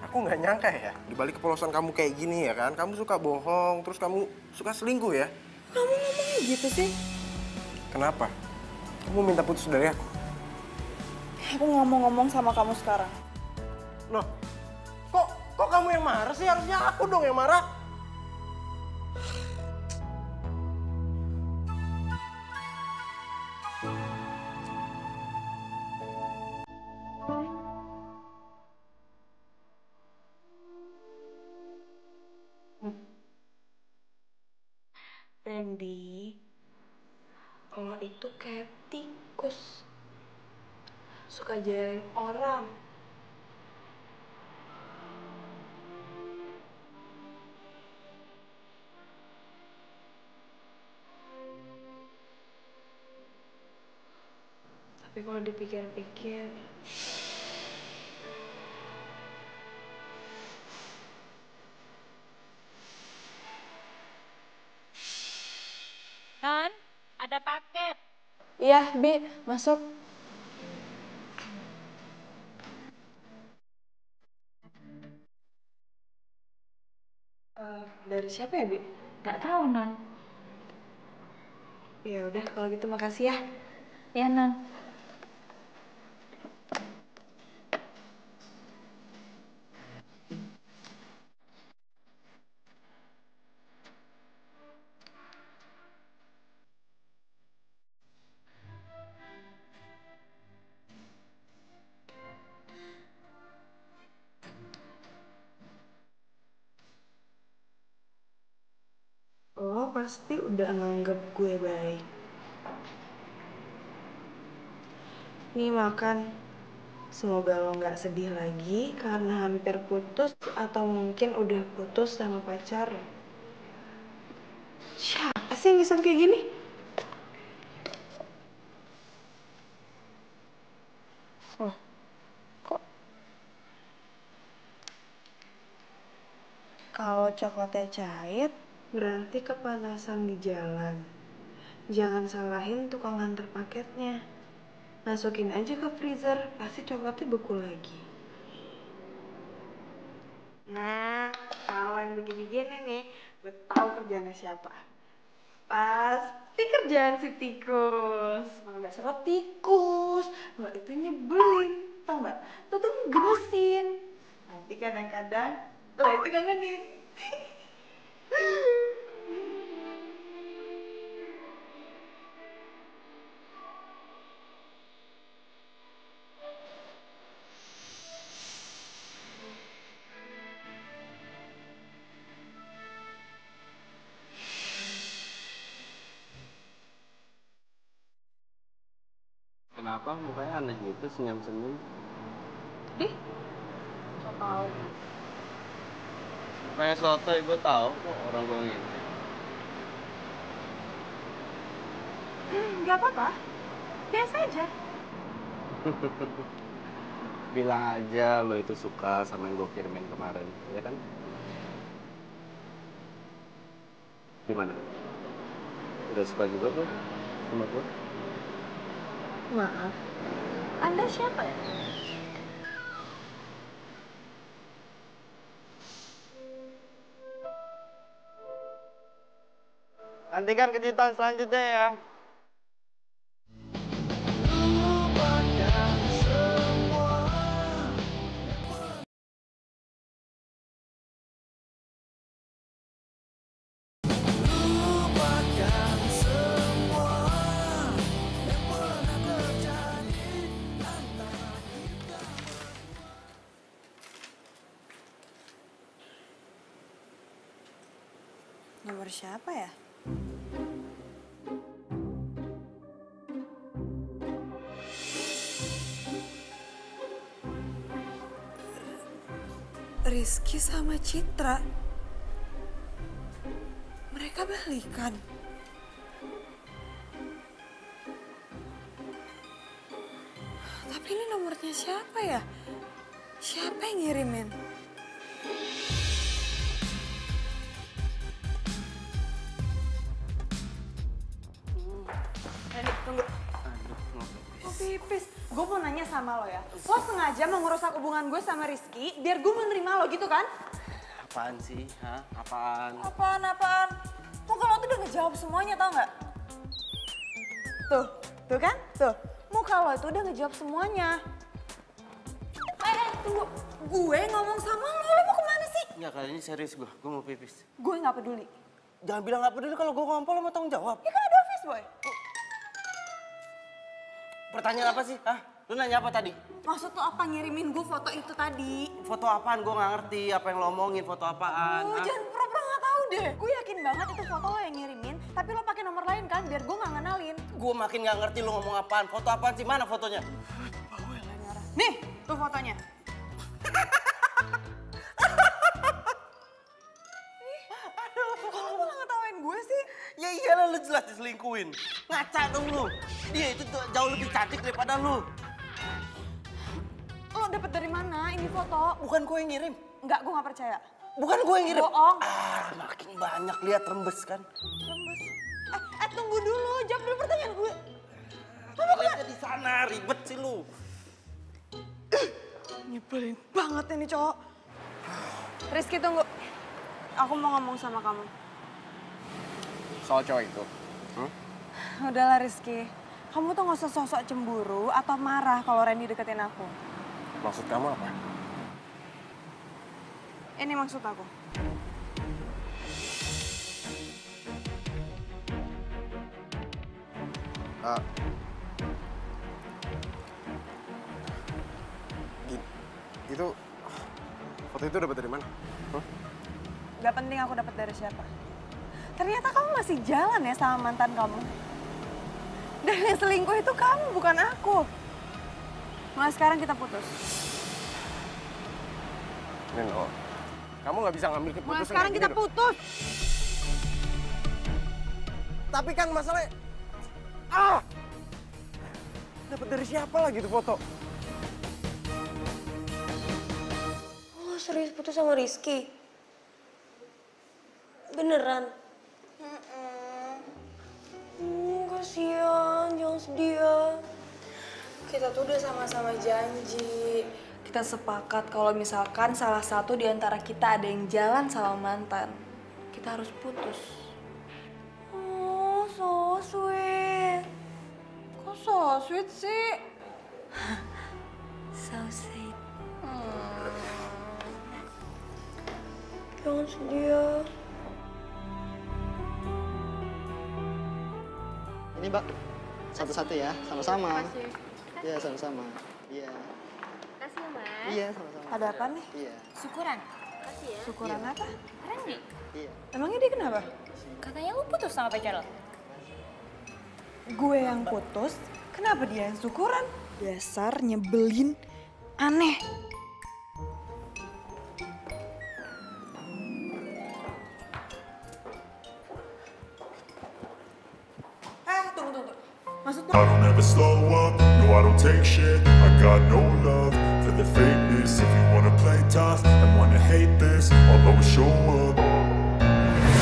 Aku aku nggak nyangka ya. Di balik kepolosan kamu kayak gini ya kan. Kamu suka bohong, terus kamu suka selingkuh ya. Kamu ngomongnya gitu sih? Kenapa? Kamu minta putus dari aku? Aku nggak mau ngomong sama kamu sekarang. Loh, kok kamu yang marah sih? Harusnya aku dong yang marah. Randy, lo itu kayak tikus. Suka jailin orang. Tapi kalau dipikir-pikir, Non, ada paket. iya, Bi, masuk. Dari siapa ya, Bi? Gak tahu, Non. Ya udah, kalau gitu makasih ya. Ya, Non. Lo pasti udah nganggep gue baik. Nih makan. Semoga lo nggak sedih lagi karena hampir putus atau mungkin udah putus sama pacar lo. Siapa sih yang ngisam kayak gini? Oh, kok? Kalau coklatnya cair, berarti kepanasan di jalan. Jangan salahin tukang antar paketnya. Masukin aja ke freezer, pasti coklatnya beku lagi. Nah, kalau yang begini-gini nih, gue tahu kerjaannya siapa. Pasti kerjaan si tikus. Emang dasar tikus. Lo itu nyebelin, tau gak? Lo tuh ngegemesin. Nanti kadang-kadang lo itu kangenin. Kenapa mukanya aneh gitu, senyum-senyum? Dih, so tau. Mukanya sotoy, gue tau kok orang gue gitu. Gak apa-apa, biasa aja. Bilang aja lo itu suka sama yang gue kirimin kemarin, ya kan? Gimana? Udah suka juga lo sama gue? Maaf, Anda siapa ya? Nantikan kejutan selanjutnya ya. Lupakan semua. Lupakan semua yang pernah terjadi antara kita. Nomor siapa ya? Rizky sama Citra. Mereka balikan. Tapi ini nomornya siapa ya? Siapa yang ngirimin? Tunggu. Mau pipis. gue mau nanya sama lo ya. Lo sengaja mau ngerusak hubungan gue sama Rizky biar gue menerima lo gitu kan? Apaan sih? Hah? Apaan? Apaan? Muka lo tuh udah ngejawab semuanya tau nggak? Tuh kan? Tuh, muka lo itu udah ngejawab semuanya. Tunggu. Gue ngomong sama lo mau kemana sih? Enggak, kali ini serius gue mau pipis. Gue nggak peduli. Jangan bilang nggak peduli kalau gue ngompol lo mau tanggung jawab. Ya kan ada office boy. Pertanyaan apa sih? Hah? Lu nanya apa tadi? Maksud lo apa ngirimin gue foto itu tadi? Foto apaan? Gue nggak ngerti apa yang lo omongin, foto apaan. Jangan pura-pura nggak tahu deh. Gue yakin banget itu foto lo yang ngirimin, tapi lo pakai nomor lain kan biar gue nggak ngenalin. Gue makin nggak ngerti lo ngomong apaan. Foto apaan sih? Mana fotonya? Nih, tuh fotonya. Kalau lo malah ngetawain gue sih? Ya iyalah lu jelas diselingkuhin. Ngaca dong lu. Dia itu jauh lebih cantik daripada lu. Lo dapet dari mana ini foto? Bukan gue yang ngirim. Enggak, gue gak percaya. Bukan gue yang ngirim. Bohong. Makin banyak lihat rembes kan. Rembes. Tunggu dulu, jawab dulu pertanyaan gue. Lihatnya di sana, ribet sih lu. Nyebelin banget ini cowok. Rizky tunggu. Aku mau ngomong sama kamu. Soal cowok itu? Udahlah Rizky. Kamu tuh gak usah sosok cemburu atau marah kalau Randy deketin aku. Maksud kamu apa? Ini maksud aku. Itu foto itu dapat dari mana? Gak penting aku dapat dari siapa. Ternyata kamu masih jalan ya sama mantan kamu. Dan yang selingkuh itu kamu, bukan aku. Mulai sekarang kita putus. Nino, kamu nggak bisa ngambil keputusan. Mulai sekarang kita putus. Tapi kan masalahnya... Dapat dari siapa lagi tuh foto? Lo serius putus sama Rizky? Beneran? Kasian, jangan sedih ya. Kita tuh udah sama-sama janji. Kita sepakat kalau misalkan salah satu di antara kita ada yang jalan sama mantan, kita harus putus. Oh, so sweet. Kok so sweet sih? So sweet. Jangan sedih ya. Ini Mbak, satu-satu ya, sama-sama. Iya, sama-sama. Iya. Kasih ya, Mas. Iya, sama-sama. Ada apa nih? Iya. Syukuran. Kasih ya. Syukuran Iya. apa? Randy. Iya. Emangnya dia kenapa? Katanya lu putus sama pacar lo. Gue yang putus, kenapa dia yang syukuran? Dasar nyebelin, aneh. Tunggu. Maksud I don't ever slow up, no I don't take shit. I got no love for the fakeness. If you wanna play tough and wanna hate this, I'll always show up.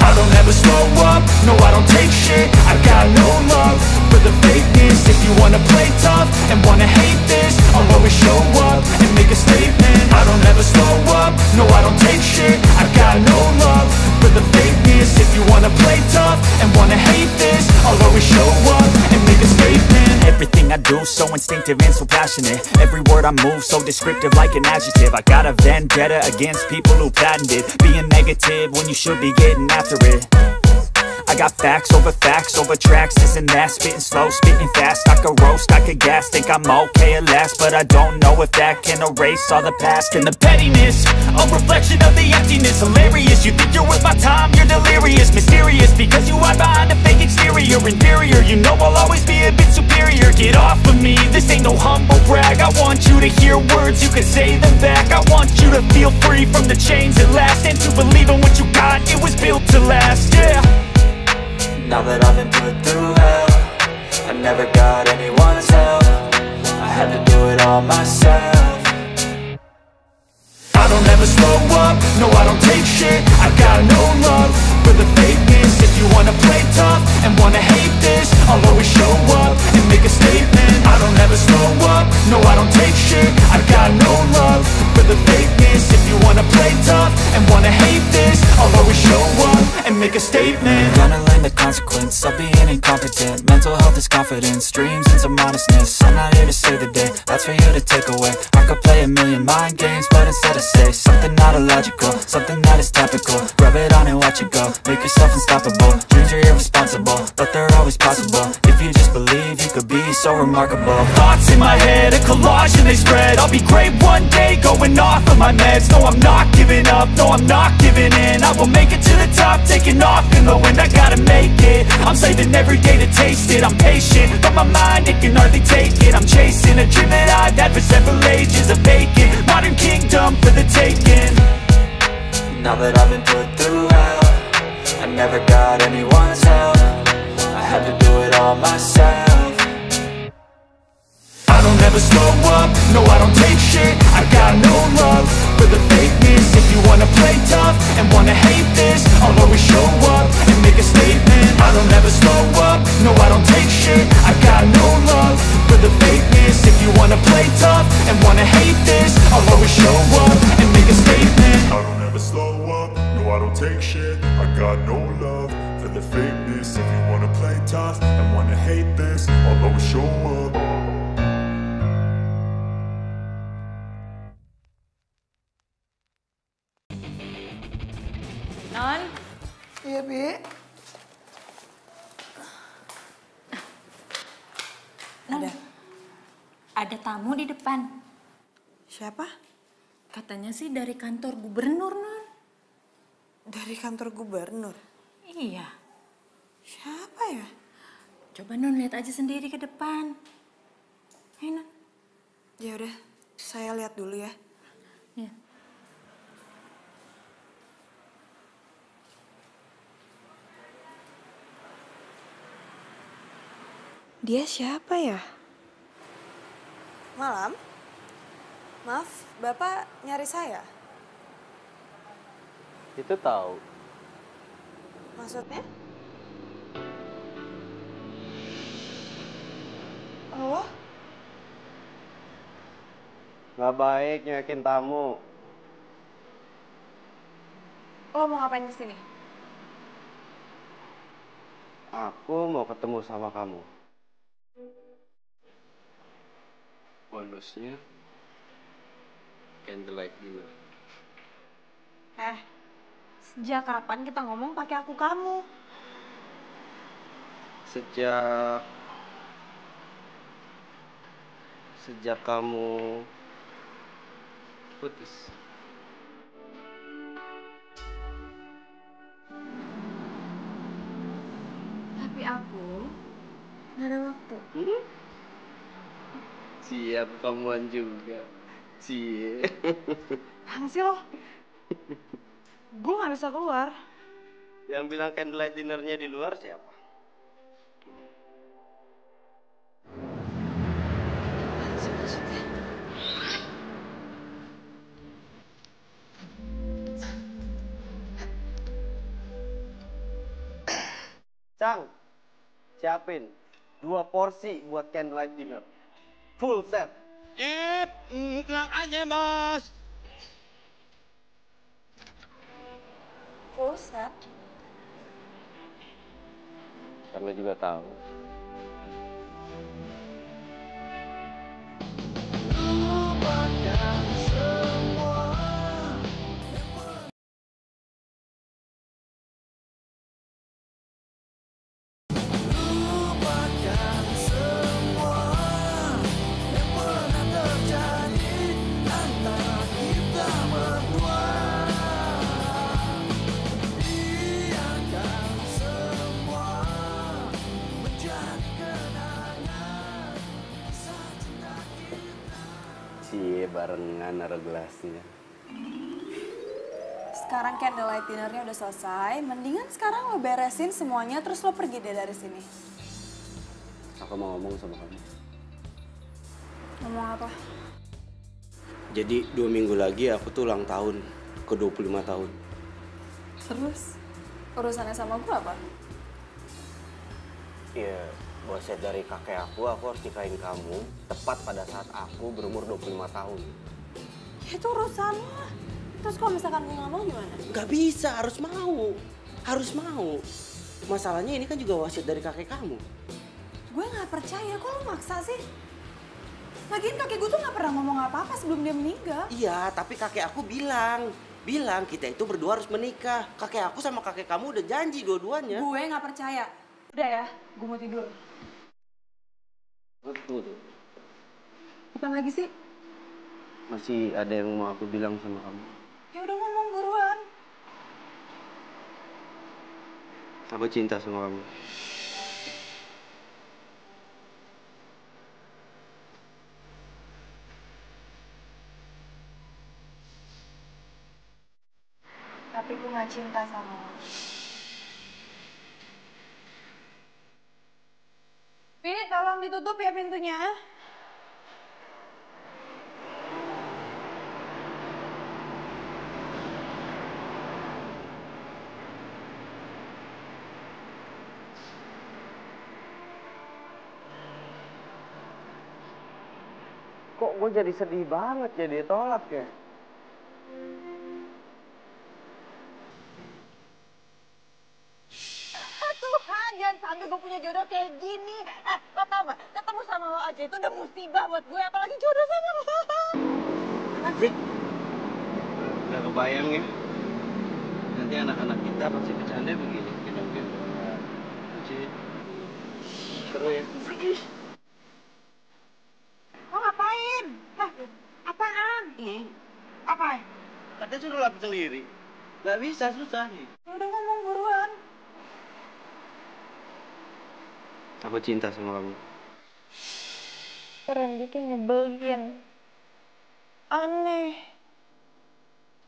I don't ever slow up, no I don't take shit. I got no love for the fakeness. If you wanna play tough and wanna hate this, I'll always show up and make a statement. I don't ever slow up, no I don't take shit. I got no love for the fakeness. If you wanna play tough and wanna hate this, I'll always show up and make a statement. Everything I do so instinctive and so passionate. Every word I move so descriptive like an adjective. I got a vendetta against people who patented being negative when you should be getting after it. I got facts over tracks, this and that. Spitting slow, spitting fast, I could roast, I could gas. Think I'm okay at last, but I don't know if that can erase all the past. And the pettiness, a reflection of the emptiness. Hilarious, you think you're worth my time, you're delirious. Mysterious, because you hide behind a fake exterior. Inferior, you know I'll always be a bit superior. Get off of me, this ain't no humble brag. I want you to hear words, you can say them back. I want you to feel free from the chains at last, and to believe in what you got, it was built to last, yeah. Now that I've been put through hell, I never got anyone's help. I had to do it all myself. I don't ever slow up, no I don't take shit. I got no love for the fakeness. If you wanna play tough and wanna hate this, I'll always show up and make a statement. I don't ever slow up, no I don't take shit. I got no love for the fakeness. If you wanna play tough and wanna hate this, I'll always show up and make a statement. Gonna learn the consequence of being incompetent. Mental health is confidence, dreams and some honestness. I'm not here to save the day, that's for you to take away. I could play a million mind games, but instead I say something not illogical, something that is topical. Rub it on and watch it go, make yourself unstoppable. Dreams are irresponsible, but they're always possible. If you just believe, you could be so remarkable. Thoughts in my head, a collage and they spread. I'll be great one day, going off of my meds. No, I'm not giving up, no, I'm not giving in. I will make it to the top, taking off in the wind. I gotta make it, I'm saving every day to taste it. I'm patient, but my mind, it can hardly take it. I'm chasing a dream that I've had for several ages. A vacant, modern kingdom for the taking. Now that I've been put through hell, I never got anyone's help. I had to do it all myself. I don't ever slow up, no I don't take shit. I got no love for the fakeness. If you wanna play tough and wanna hate this, I'll always show up and make a statement. I don't ever slow up, no I don't take shit. I got no love for the fakeness. If you wanna play tough and wanna hate this, I'll always show up and make a statement. I don't ever slow up, no I don't take shit. I got no love for the fakeness. If you wanna play tough and wanna hate this, I'll always show up. Non? Iya, Bi. Ada tamu di depan. Siapa? Katanya sih dari kantor gubernur, Non. Dari kantor gubernur? Iya. Siapa ya? Coba Non lihat aja sendiri ke depan. Ayo, Non. Ya udah, saya lihat dulu ya. Ya. Dia siapa ya? Malam? Maaf, Bapak nyari saya? Itu tahu. Maksudnya? Oh? Nggak baik nyuekin tamu. Lo mau ngapain kesini? Aku mau ketemu sama kamu. Bonusnya candlelight dinner. Sejak kapan kita ngomong pakai aku kamu? Sejak kamu putus. Tapi aku nggak ada waktu. Siap kamuan juga. Cie. Apaan sih lo? Gue nggak bisa keluar. Yang bilang candlelight dinnernya di luar siapa? Cang, siapin 2 porsi buat candlelight dinner. Full set. Tenang aja, Bos. Full set? Karena juga tahu. Cie, barengan naruh gelasnya. Sekarang candlelight dinnernya udah selesai, mendingan sekarang lo beresin semuanya terus lo pergi deh dari sini. Aku mau ngomong sama kamu. Ngomong apa? Jadi 2 minggu lagi aku tuh ulang tahun, ke 25 tahun. Terus? Urusannya sama gue apa? Ya, Wasiat dari kakek aku harus nikahin kamu tepat pada saat aku berumur 25 tahun. Ya itu urusan lo. Terus kalau misalkan gue nggak mau gimana? Gak bisa, harus mau. Harus mau. Masalahnya ini kan juga wasiat dari kakek kamu. Gue nggak percaya, kok lo maksa sih? Lagian kakek gue tuh nggak pernah ngomong apa-apa sebelum dia meninggal. Iya, tapi kakek aku bilang kita itu berdua harus menikah. Kakek aku sama kakek kamu udah janji dua-duanya. Gue nggak percaya. Udah ya, gue mau tidur. Betul. Apa lagi sih? Masih ada yang mau aku bilang sama kamu. Ya udah ngomong buruan. Aku cinta sama kamu. Tapi gue gak cinta sama lo. Pi, tolong ditutup ya pintunya. Kok gue jadi sedih banget ya ditolak ya? Tuhan, jangan sampai gue punya jodoh kayak gini. Lo tau gak, ketemu sama lo aja itu udah musibah buat gue, apalagi jodoh sama lo. Gak kebayang ya. Nanti anak-anak kita pasti bercanda begini. Gendong-gendongan. Seru ya? Lo ngapain? Hah? Apaan? Apa? Katanya suruh lapis sendiri. Gak bisa, susah nih. Udah ngomong buruan. Aku cinta sama kamu. Randy kayak nyebelin. Aneh.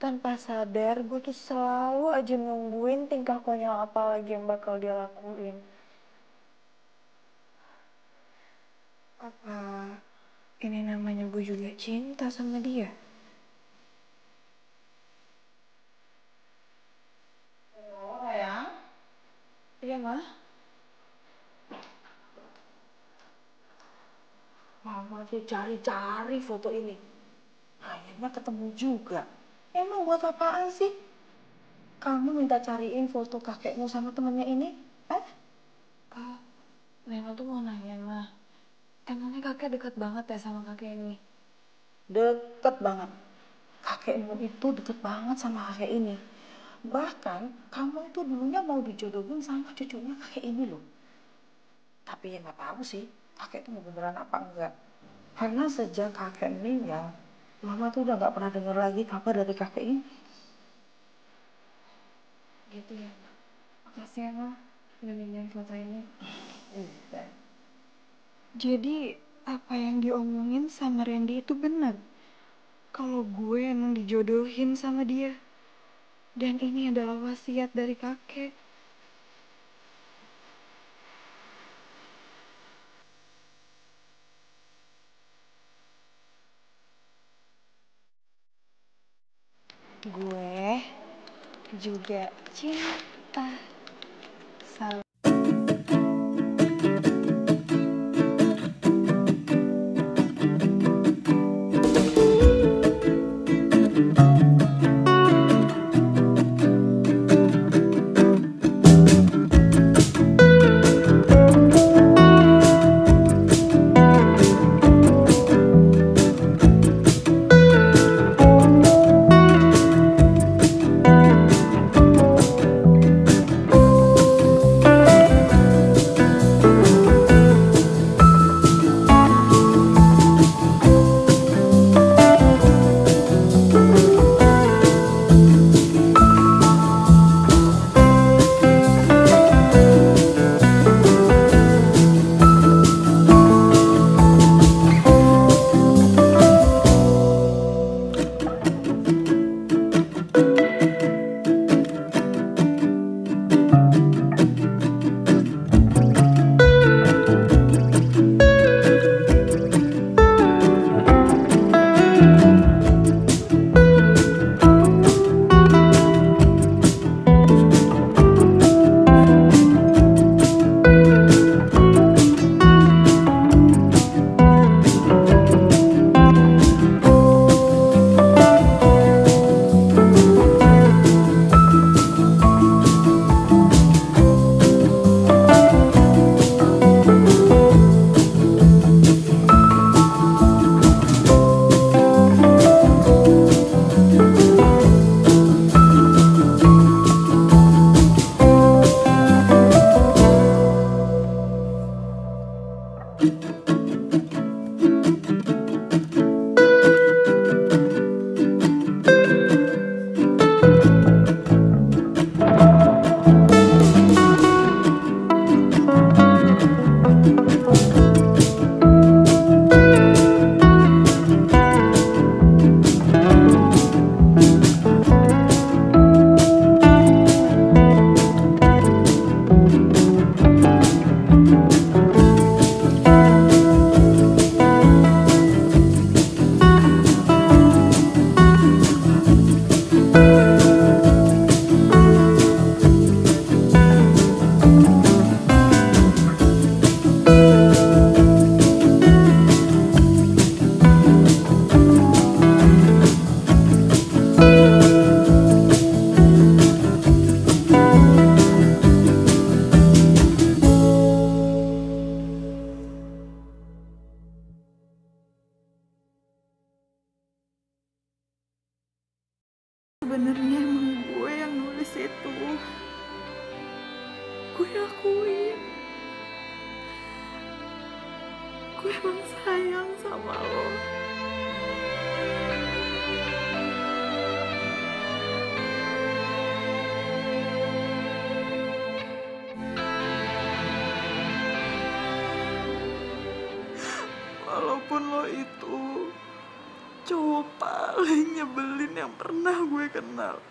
Tanpa sadar gue tuh selalu aja nungguin tingkah konyol apa lagi yang bakal dia lakuin. Apa ini namanya gue juga cinta sama dia? Oh, sayang. Iya, Ma. Mama sih cari-cari foto ini. Akhirnya ketemu juga. Emang buat apaan sih? Kamu minta cariin foto kakekmu sama temennya ini? Nena tuh mau nanya, Ma. Emangnya kakek dekat banget ya sama kakek ini? Deket banget. Kakekmu itu deket banget sama kakek ini. Bahkan kamu itu dulunya mau dijodohin sama cucunya kakek ini loh. Tapi ya nggak tahu sih, kakek itu mau beneran apa enggak. Karena sejak kakek meninggal, Mama tuh udah nggak pernah dengar lagi kabar dari kakek ini. Gitu ya, Ma. Makasih ya, Ma. Udah minjem foto ini. Jadi, apa yang diomongin sama Randy itu benar. Kalau gue emang dijodohin sama dia. Dan ini adalah wasiat dari kakek. Gue juga cinta sama Sebenarnya emang gue yang nulis itu. Gue akuin. Gue emang sayang sama lo. Walaupun lo itu cowok paling nyebelin yang pernah gue kenal.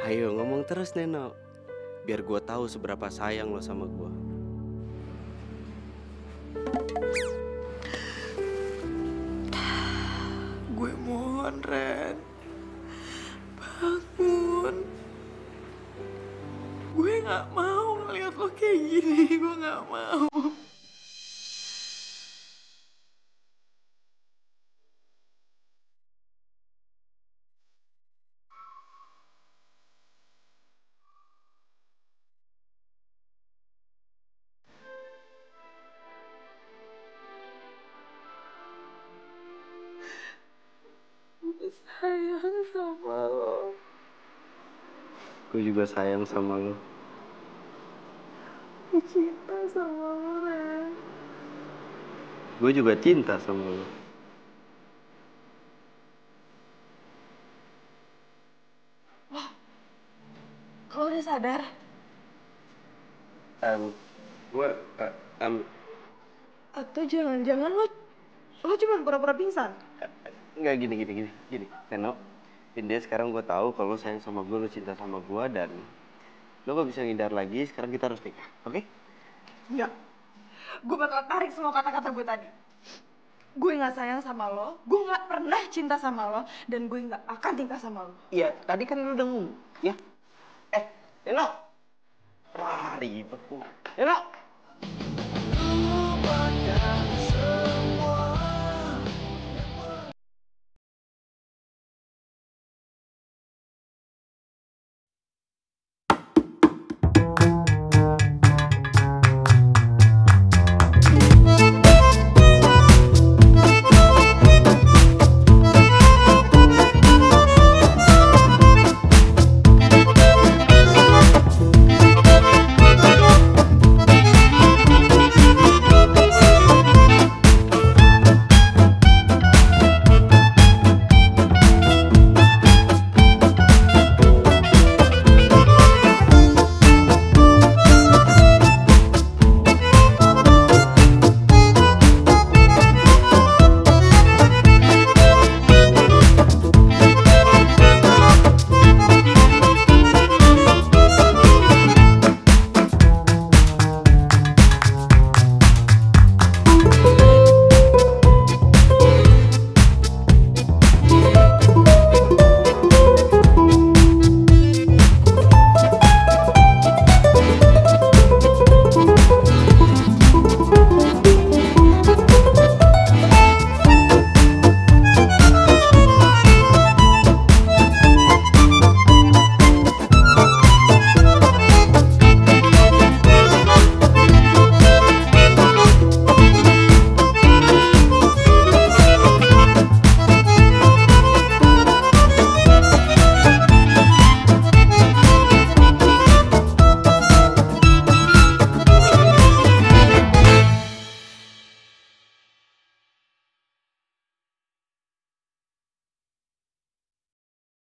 Ayo ngomong terus Neno, biar gue tahu seberapa sayang lo sama gue. Gue mohon Ren, bangun. Gue gak mau ngeliat lo kayak gini, gue gak mau. Sayang sama lo. Gue juga sayang sama lo. Gue cinta sama lo, Ren. Gue juga cinta sama lo. Lo udah sadar? Atau jangan-jangan lo cuma pura-pura pingsan? Enggak, gini. Neno, India sekarang gue tahu kalau lo sayang sama gue, lo cinta sama gue, dan lo gak bisa ngindar lagi. Sekarang kita harus nikah, oke? Enggak. Gue bakal tarik semua kata-kata gue tadi. Gue gak sayang sama lo, gue gak pernah cinta sama lo, dan gue gak akan nikah sama lo. Iya, tadi kan lo udah ngomong, ya? Neno! Wah, ribet gue. Neno!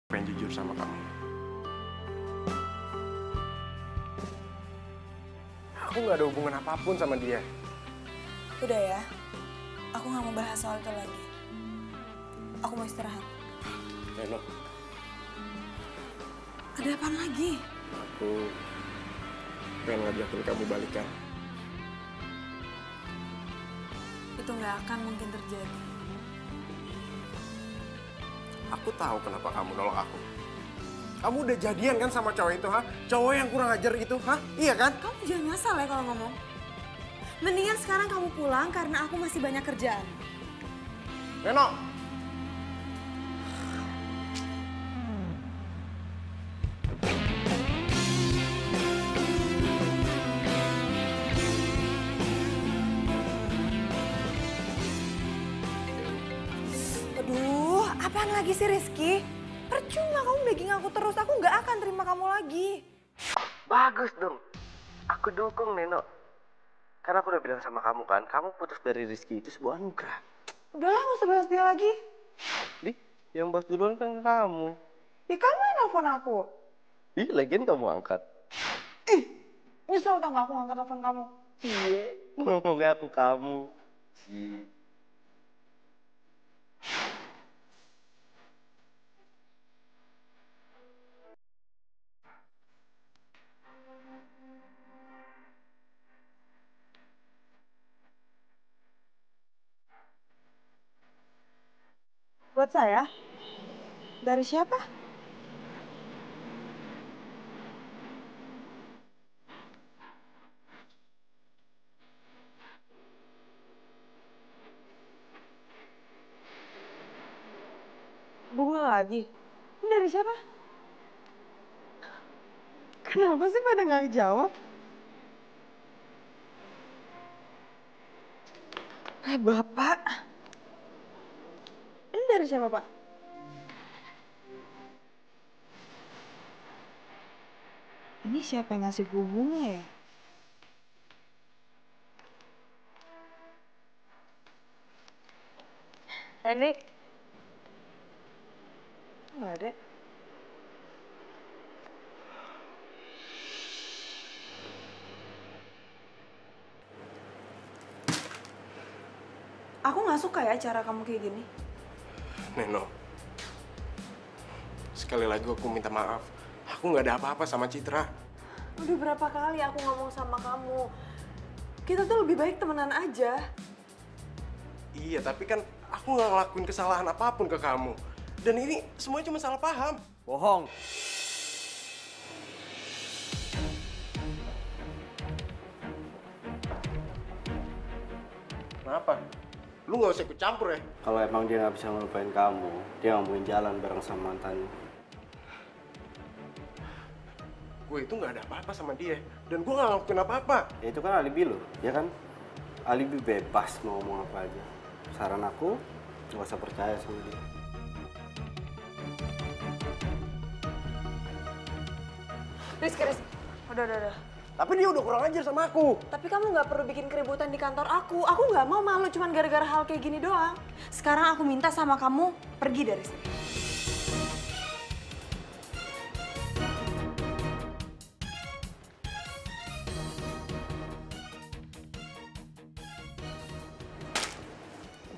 Pengen jujur sama kamu. Aku nggak ada hubungan apapun sama dia. Udah ya, aku gak mau bahas soal itu lagi. Aku mau istirahat. Neno, Ada apa lagi? aku pengen ngajakin kamu balikan. Itu gak akan mungkin terjadi. Aku tahu kenapa kamu nolak aku. Kamu udah jadian kan sama cowok itu, ha? Cowok yang kurang ajar itu, ha? Iya kan? Kamu jangan ngasal ya kalau ngomong. Mendingan sekarang kamu pulang karena aku masih banyak kerjaan. Neno! Apaan lagi sih Rizky? Percuma kamu begging aku terus, aku nggak akan terima kamu lagi. Bagus dong. Aku dukung Neno. Karena aku udah bilang sama kamu kan, kamu putus dari Rizky itu sebuah anugerah. Udahlah, nggak usah bahas dia lagi. Yang bahas duluan kan kamu. Ya kamu yang nelfon aku. Lagian kamu angkat. Nyesel tau gak aku ngangkat telepon kamu? Iya, ngomong aku kamu. Buat saya? Dari siapa? Bunga lagi? Ini dari siapa? Kenapa sih pada nggak jawab? Bapak. Ini dari siapa, Pak? Ini siapa yang ngasih bunga ya? Ini nggak ada. Aku nggak suka ya cara kamu kayak gini. Neno, sekali lagi aku minta maaf. Aku nggak ada apa-apa sama Citra. Udah berapa kali aku ngomong sama kamu. Kita tuh lebih baik temenan aja. Iya, tapi kan aku nggak ngelakuin kesalahan apapun ke kamu. Dan ini semuanya cuma salah paham. Bohong. Kenapa? Lu nggak usah ikut campur ya. Kalau emang dia nggak bisa ngelupain kamu, dia nggak mungkin jalan bareng sama mantannya. Gue itu nggak ada apa-apa sama dia. Dan gue nggak ngelakuin apa-apa. Ya itu kan alibi lo, ya kan? Alibi bebas mau ngomong apa aja. Saran aku, nggak usah percaya sama dia. Rizky. Udah. Tapi dia udah kurang ajar sama aku. Tapi kamu nggak perlu bikin keributan di kantor aku. Aku nggak mau malu cuman gara-gara hal kayak gini doang. Sekarang aku minta sama kamu pergi dari sini.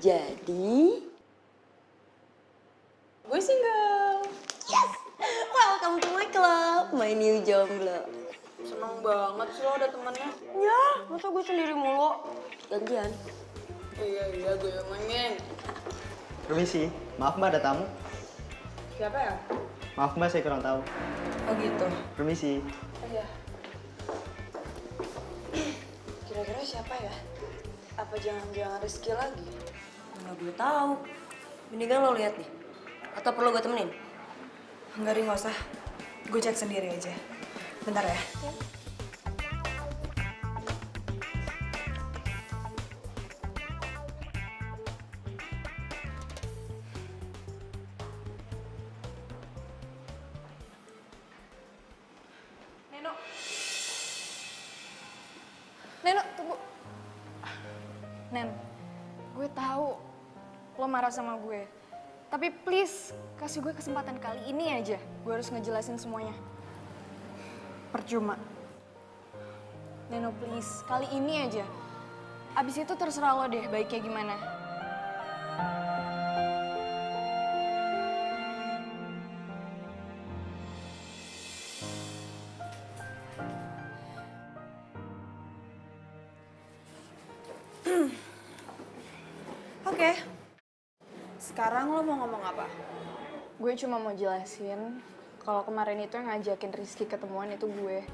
Jadi, gue single. Yes! Welcome to my club, my new jomblo. Seneng banget sih lo ada temennya. Ya, masa gue sendiri mulu? Gantian. Iya, gue yang main. Permisi, maaf mbak ada tamu. Siapa ya? Maaf mbak saya kurang tahu. Oh gitu. Permisi. Oh iya. Kira-kira siapa ya? Apa jangan-jangan Rizky lagi? Mana gue tahu. Mendingan lo lihat nih. Atau perlu gue temenin? Enggak, Ri, nggak usah. Gue cek sendiri aja. Bentar ya. Neno, tunggu. Nen, gue tahu lo marah sama gue. Tapi please, kasih gue kesempatan kali ini aja. Gue harus ngejelasin semuanya. Percuma. Neno, please, kali ini aja. Abis itu terserah lo deh baiknya gimana. Oke. Sekarang lo mau ngomong apa? Gue cuma mau jelasin kalau kemarin itu yang ngajakin Rizky ketemuan itu gue.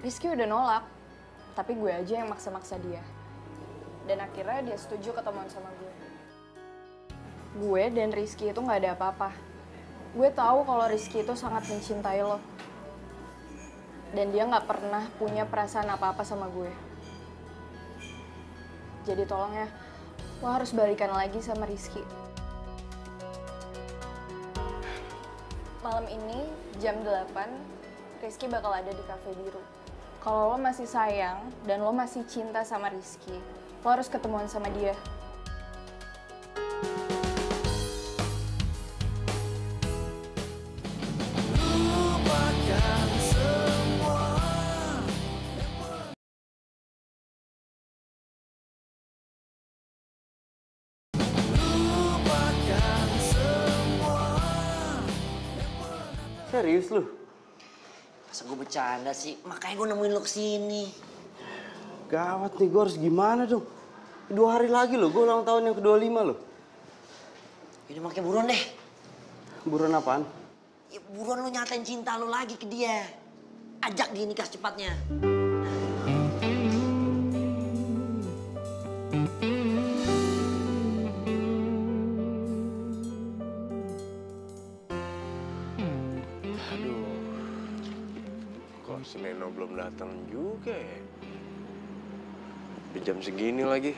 Rizky udah nolak, tapi gue aja yang maksa-maksa dia. Dan akhirnya dia setuju ketemuan sama gue. Gue dan Rizky itu nggak ada apa-apa. Gue tahu kalau Rizky itu sangat mencintai lo. Dan dia nggak pernah punya perasaan apa-apa sama gue. Jadi tolong ya, lo harus balikan lagi sama Rizky. Malam ini jam 8, Rizky bakal ada di Cafe Biru. Kalau lo masih sayang dan lo masih cinta sama Rizky, lo harus ketemuan sama dia. Serius lu? Masa gue bercanda sih? Makanya gue nemuin lo kesini. Gawat nih, gue harus gimana dong? 2 hari lagi loh, gue ulang tahun yang ke-25 loh. Yaudah makanya buruan deh. Buruan apaan? Ya buruan lo nyatain cinta lo lagi ke dia. Ajak dia nikah secepatnya. Si Neno belum datang juga ya. Di jam segini lagi.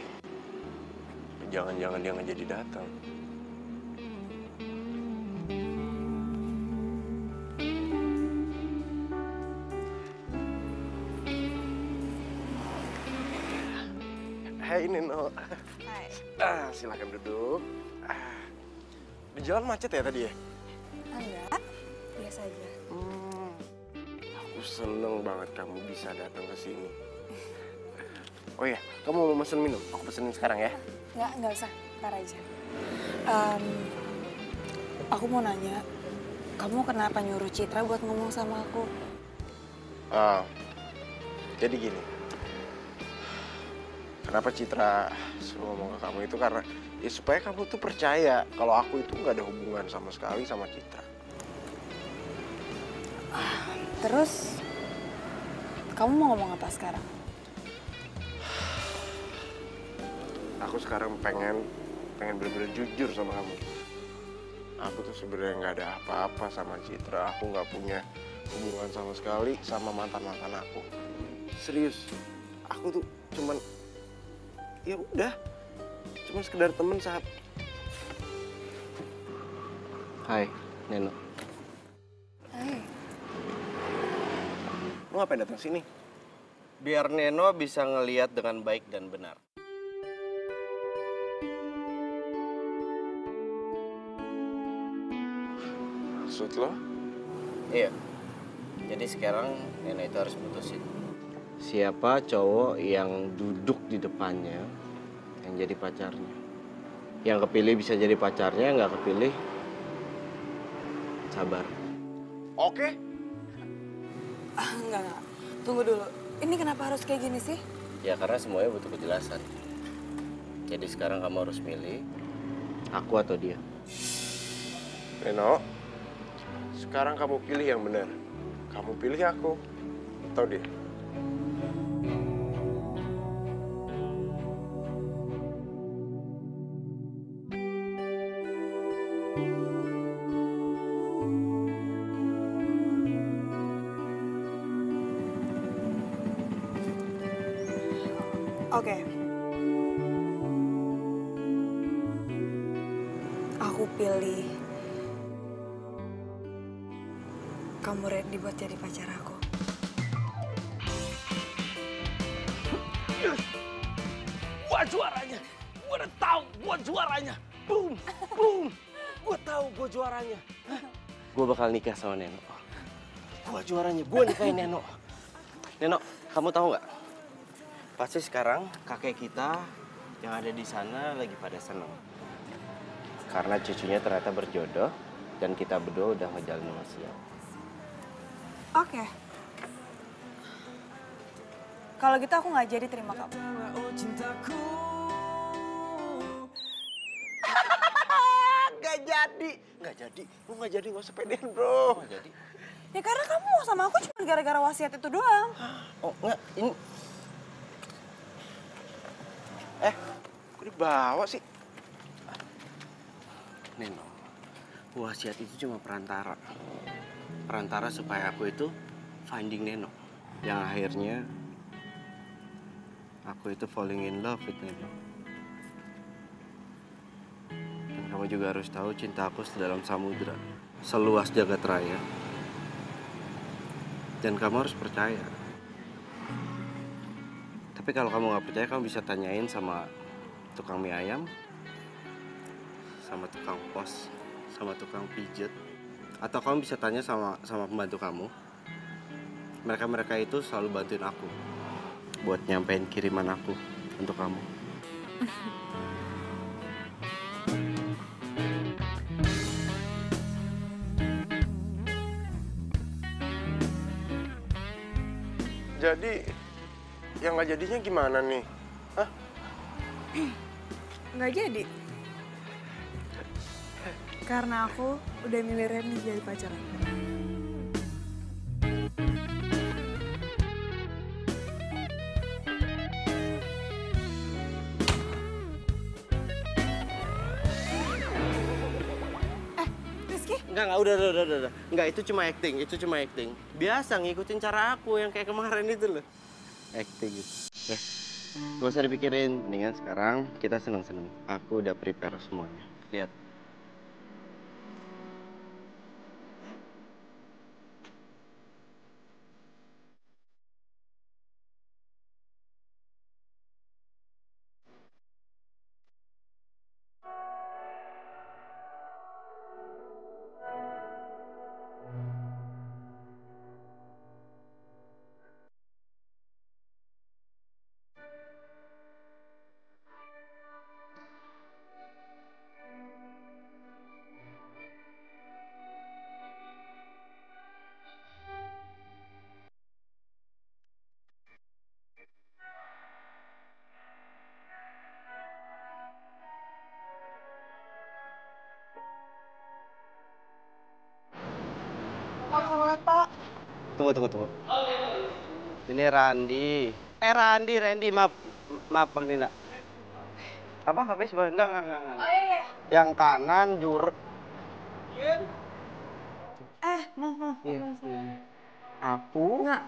Jangan-jangan dia nggak jadi datang. Hai Neno. Hai. Silakan duduk. Di jalan macet ya tadi ya? Enggak, biasa aja. Aku seneng banget kamu bisa datang ke sini. Oh iya, kamu mau mesen minum? Aku pesenin sekarang ya. Enggak usah, ntar aja. Aku mau nanya, kamu kenapa nyuruh Citra buat ngomong sama aku? Jadi gini. Kenapa Citra suruh ngomong ke kamu itu karena ya supaya kamu tuh percaya kalau aku itu nggak ada hubungan sama sekali sama Citra. Terus, kamu mau ngomong apa sekarang? Aku sekarang pengen bener-bener jujur sama kamu. Aku tuh sebenarnya nggak ada apa-apa sama Citra. Aku nggak punya hubungan sama sekali sama mantan-mantan aku. Serius, aku tuh cuman ya udah, cuma sekedar temen saat. Hai, Neno. Hai. Lu ngapain datang sini? Biar Neno bisa ngelihat dengan baik dan benar. Maksud lo? Iya. Jadi sekarang Neno itu harus putusin. Siapa cowok yang duduk di depannya yang jadi pacarnya. Yang kepilih bisa jadi pacarnya, nggak kepilih sabar. Oke. Enggak. Tunggu dulu. Ini kenapa harus kayak gini sih? Ya karena semuanya butuh kejelasan. Jadi sekarang kamu harus milih aku atau dia. Neno, sekarang kamu pilih yang benar. Kamu pilih aku atau dia? Oke. Aku pilih kamu ready buat jadi pacar aku. Gua juaranya. Gua udah tahu gua juaranya. Boom, boom. Gua tahu gua juaranya. Gua bakal nikah sama Neno. Gua juaranya. Gua nikahin Neno. Neno, kamu tahu nggak? Pasti sekarang kakek kita yang ada di sana lagi pada seneng. Karena cucunya ternyata berjodoh dan kita berdua udah ngejalin wasiat. Oke. Kalau gitu aku nggak jadi terima kamu. Nggak jadi. Lu nggak jadi, nggak usah pedean, bro. Nggak jadi. Ya karena kamu mau sama aku cuma gara-gara wasiat itu doang. Oh, enggak. Ini Kok dibawa sih? Neno, wasiat itu cuma perantara. Perantara supaya aku itu finding Neno. Yang akhirnya aku itu falling in love with Neno. Dan kamu juga harus tahu cinta aku sedalam samudra. seluas jagat raya. Dan kamu harus percaya. Tapi kalau kamu nggak percaya, kamu bisa tanyain sama tukang mie ayam, sama tukang pos, sama tukang pijet. Atau kamu bisa tanya sama pembantu kamu. Mereka itu selalu bantuin aku buat nyampein kiriman aku untuk kamu. Jadi, yang nggak jadinya gimana nih? Hah? Nggak jadi. Karena aku udah milih Randy jadi pacar aku. Enggak, udah. Enggak, itu cuma acting. Biasa ngikutin cara aku yang kayak kemarin itu loh. Acting gitu. Gak usah dipikirin, mendingan sekarang kita seneng-seneng. Aku udah prepare semuanya. Lihat. Pak. Tunggu. Ini Randi. Randy, maaf Bang Nina. Apa habis? Enggak. Oh iya. Yang kanan jurek. Mau. Aku? Enggak.